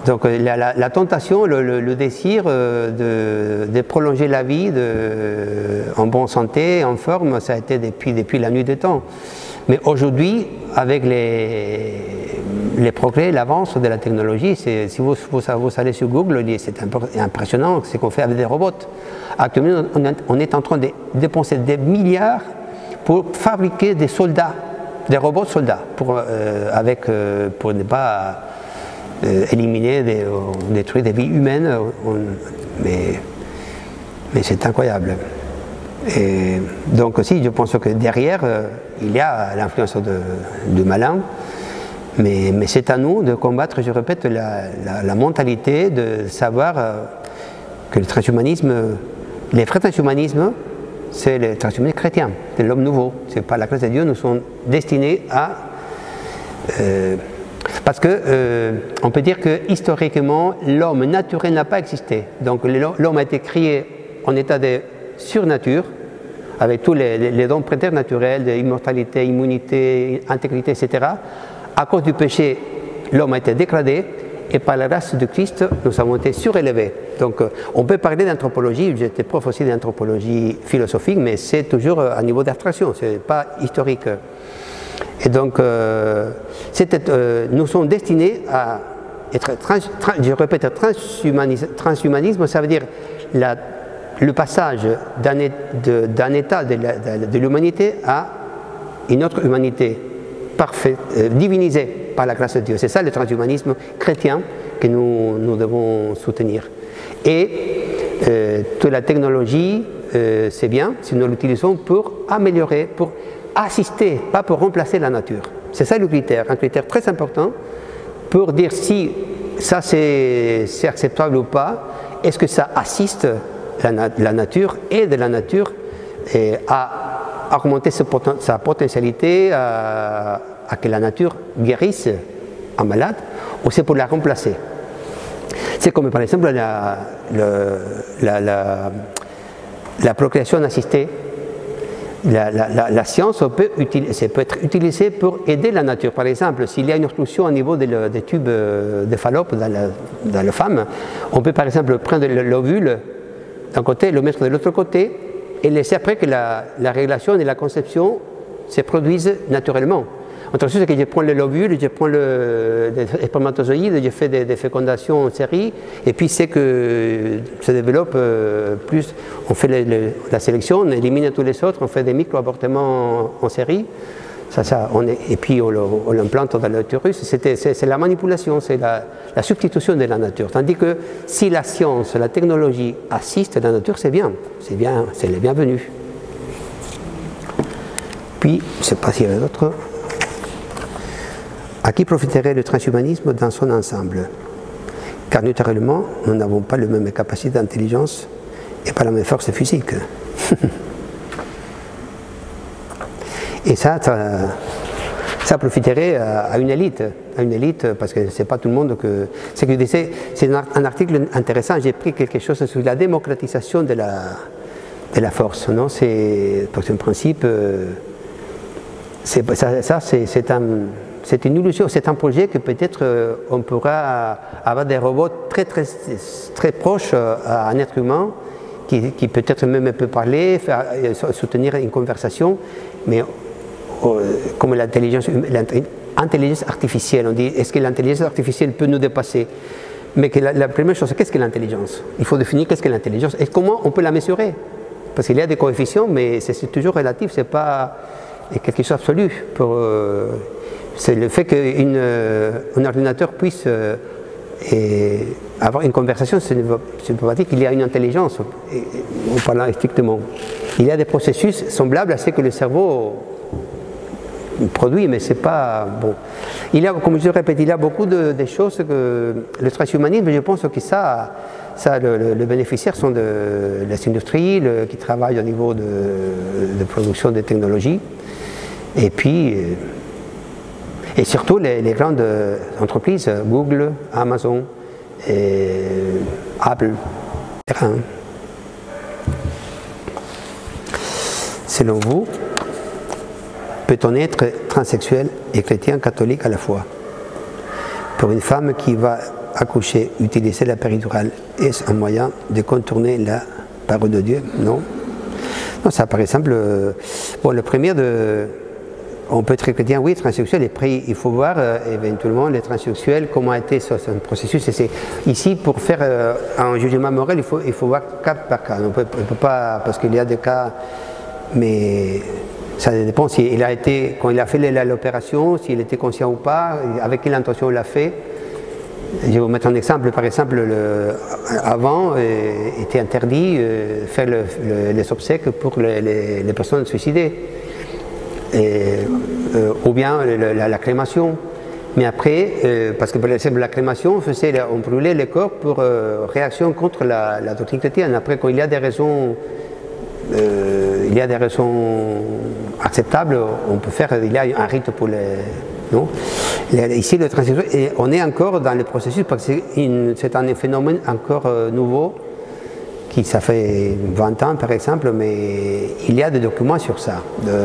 Donc la tentation, le désir de prolonger la vie en bonne santé, en forme, ça a été depuis la nuit des temps. Mais aujourd'hui, avec les progrès, l'avance de la technologie, si vous allez sur Google, c'est impressionnant ce qu'on fait avec des robots. Actuellement, on est en train de dépenser des milliards pour fabriquer des soldats, des robots soldats, pour ne pas éliminer, détruire des vies humaines. Mais c'est incroyable. Et donc aussi, je pense que derrière, il y a l'influence du malin, mais c'est à nous de combattre, je répète, la mentalité de savoir que le transhumanisme, les vrais transhumanismes, c'est le transhumanisme chrétien, c'est l'homme nouveau. C'est pas la grâce de Dieu, nous sommes destinés à... parce que on peut dire que historiquement, l'homme naturel n'a pas existé. Donc l'homme a été créé en état de surnature, avec tous les dons préternaturels, d'immortalité, immunité, intégrité, etc. À cause du péché, l'homme a été dégradé, et par la grâce de Christ, nous avons été surélevés. Donc on peut parler d'anthropologie, j'étais prof aussi d'anthropologie philosophique, mais c'est toujours à niveau d'abstraction, ce n'est pas historique. Et donc, nous sommes destinés à être, je répète, transhumanisme, ça veut dire le passage d'un état de l'humanité à une autre humanité parfaite, divinisée par la grâce de Dieu. C'est ça le transhumanisme chrétien que nous devons soutenir. Et toute la technologie, c'est bien si nous l'utilisons pour améliorer, pour assister, pas pour remplacer la nature. C'est ça le critère, un critère très important pour dire si ça c'est acceptable ou pas. Est-ce que ça assiste la nature, aide la nature à augmenter sa potentialité, à que la nature guérisse un malade, ou c'est pour la remplacer? C'est comme par exemple la procréation assistée. La science peut être utilisée pour aider la nature. Par exemple, s'il y a une obstruction au niveau des tubes de Fallope dans la femme, on peut par exemple prendre l'ovule d'un côté, le mettre de l'autre côté, et laisser après que la régulation et la conception se produisent naturellement. Autre chose, c'est que je prends l'ovule, je prends les spermatozoïdes, je fais des fécondations en série, et puis c'est que se développe plus, on fait la sélection, on élimine tous les autres, on fait des micro-avortements en série, et puis on l'implante dans l'utérus. C'est la manipulation, c'est la substitution de la nature. Tandis que si la science, la technologie assiste la nature, c'est bien, c'est le bienvenu. Puis, je ne sais pas s'il y avait d'autres. À qui profiterait le transhumanisme dans son ensemble? Car naturellement, nous n'avons pas la même capacité d'intelligence et pas la même force physique. Et ça profiterait à une élite, parce que c'est pas tout le monde que... C'est un article intéressant, j'ai pris quelque chose sur la démocratisation de de la force. Non, c'est un principe. C'est une illusion, c'est un projet que peut-être on pourra avoir des robots très proches à un être humain qui peut-être même peut parler, soutenir une conversation, mais comme l'intelligence artificielle, on dit est-ce que l'intelligence artificielle peut nous dépasser? Mais que la première chose, qu'est-ce que l'intelligence? Il faut définir qu'est-ce que l'intelligence et comment on peut la mesurer. Parce qu'il y a des coefficients, mais c'est toujours relatif, c'est pas quelque chose d'absolu. C'est le fait qu'un ordinateur puisse avoir une conversation, ça ne veut pas dire qu'il y a une intelligence, en parlant strictement. Il y a des processus semblables à ce que le cerveau produit, mais c'est pas bon. Il y a, comme je le répète, il y a beaucoup de choses que le transhumanisme, je pense que le bénéficiaire sont les industries qui travaillent au niveau de production de technologies, et puis et surtout les grandes entreprises, Google, Amazon, et Apple, etc. Selon vous, peut-on être transsexuel et chrétien catholique à la fois? Pour une femme qui va accoucher, utiliser la péridurale, est-ce un moyen de contourner la parole de Dieu? Non. Non, ça par exemple, bon, le premier on peut être chrétien, oui, transsexuel, et après il faut voir éventuellement les transsexuels, comment a été ce processus. Ici, pour faire un jugement moral, il faut voir cas par cas. On peut pas, parce qu'il y a des cas, mais ça dépend s'il a été, quand il a fait l'opération, s'il était conscient ou pas, avec quelle intention il l'a fait. Je vais vous mettre un exemple. Par exemple, avant, était interdit de faire les obsèques pour les personnes suicidées. Ou bien la crémation. Mais après, parce que par exemple la crémation, on brûlait les corps pour réaction contre la doctrine chrétienne. Après, quand il y a des raisons, acceptables, on peut faire, il y a un rite pour les... Non. Ici, le transsexuel, on est encore dans le processus parce que c'est un phénomène encore nouveau. Ça fait 20 ans par exemple, mais il y a des documents sur ça,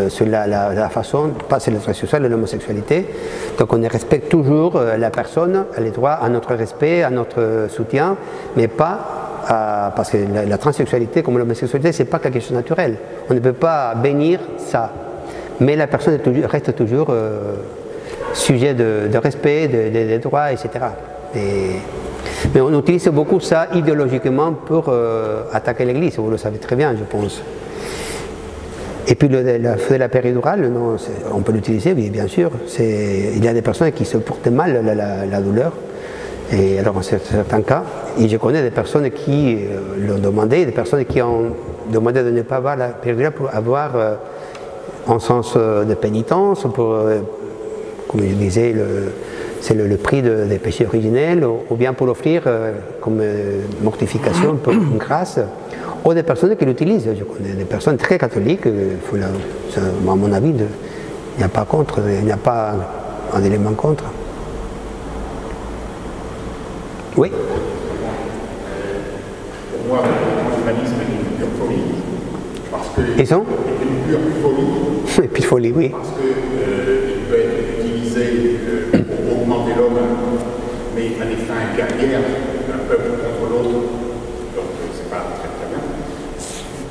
sur la façon, pas sur le transsexuel et l'homosexualité. Donc on respecte toujours la personne, elle a droit à notre respect, à notre soutien, mais pas parce que la transsexualité comme l'homosexualité, c'est pas quelque chose de naturel. On ne peut pas bénir ça, mais la personne reste toujours sujet de respect, des droits, etc. Mais on utilise beaucoup ça idéologiquement pour attaquer l'Église, vous le savez très bien, je pense. Et puis la péridurale, non, on peut l'utiliser, oui, bien sûr. Il y a des personnes qui se portent mal la douleur. Et alors, en certains cas, et je connais des personnes qui l'ont demandé, des personnes qui ont demandé de ne pas avoir la péridurale pour avoir un sens de pénitence, pour, comme je disais, c'est le prix des péchés originels, ou bien pour l'offrir comme mortification, pour une grâce, ou des personnes qui l'utilisent. Je connais des personnes très catholiques, à mon avis, il n'y a pas contre, il n'y a pas un élément contre. Oui. Pour moi, le transhumanisme est une pure folie. Parce que ils ont une pure folie. Et puis folie, oui. Parce qu'il peut être utilisé pour augmenter l'homme, mais à des fins guerrières, un peuple contre l'autre. Donc c'est pas très très bien.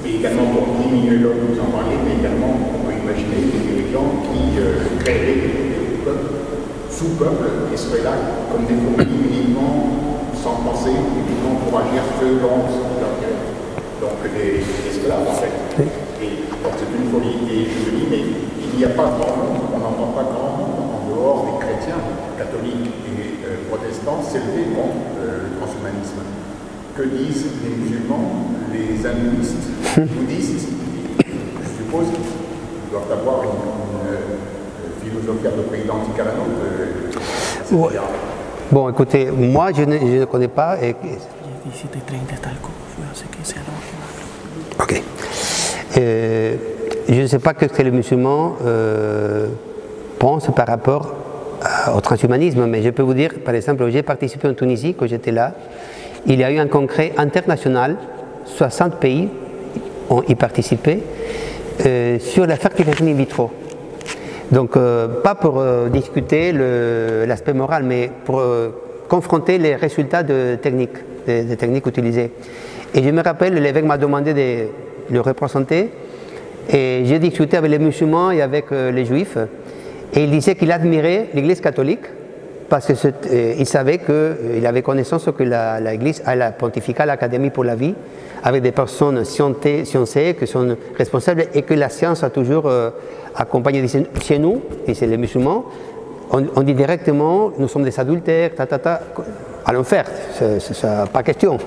Mais également pour diminuer l'homme, vous en parliez, mais également on peut imaginer des dirigeants qui créeraient des peuples, sous-peuples, qui seraient là comme des fourmis uniquement, sans penser, uniquement pour agir selon ce qui leur plaît. Donc des esclaves en fait. Oui. Et donc c'est une folie. Et je dis, mais il n'y a pas grand monde, on n'entend pas grand monde en dehors des chrétiens, catholiques et protestants, s'élever contre le transhumanisme. Que disent les musulmans, les hindouistes, les bouddhistes, je suppose qu'ils doivent avoir une philosophie à peu près identique à la nôtre. Ouais. Bon, écoutez, moi je ne connais pas. Et... Ok. Je ne sais pas ce que les musulmans pensent par rapport au transhumanisme, mais je peux vous dire, par exemple, j'ai participé en Tunisie quand j'étais là. Il y a eu un congrès international, 60 pays ont y participé, sur la fertilisation in vitro. Donc, pas pour discuter l'aspect moral, mais pour confronter les résultats des techniques utilisées. Et je me rappelle, l'évêque m'a demandé de le représenter, et j'ai discuté avec les musulmans et avec les juifs, et il disait qu'il admirait l'Église catholique, parce qu'il savait qu'il avait connaissance que l'Église a la pontificale Académie pour la vie, avec des personnes sciencées qui sont responsables, et que la science a toujours accompagné. Chez nous, et c'est les musulmans, on dit directement, nous sommes des adultères, allons faire, pas question,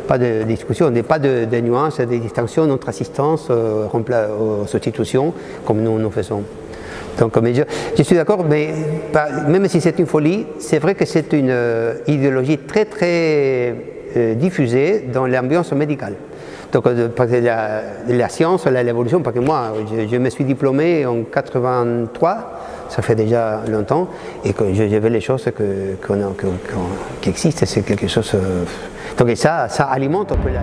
pas de discussion, pas de nuances, de distinctions, notre assistance, substitution, comme nous faisons. Donc, mais je suis d'accord, mais même si c'est une folie, c'est vrai que c'est une idéologie très très diffusée dans l'ambiance médicale. Donc, parce que la science, l'évolution, parce que moi, je me suis diplômé en 83, ça fait déjà longtemps, et que je veux les choses qui existent, c'est quelque chose. Donc, ça alimente un peu la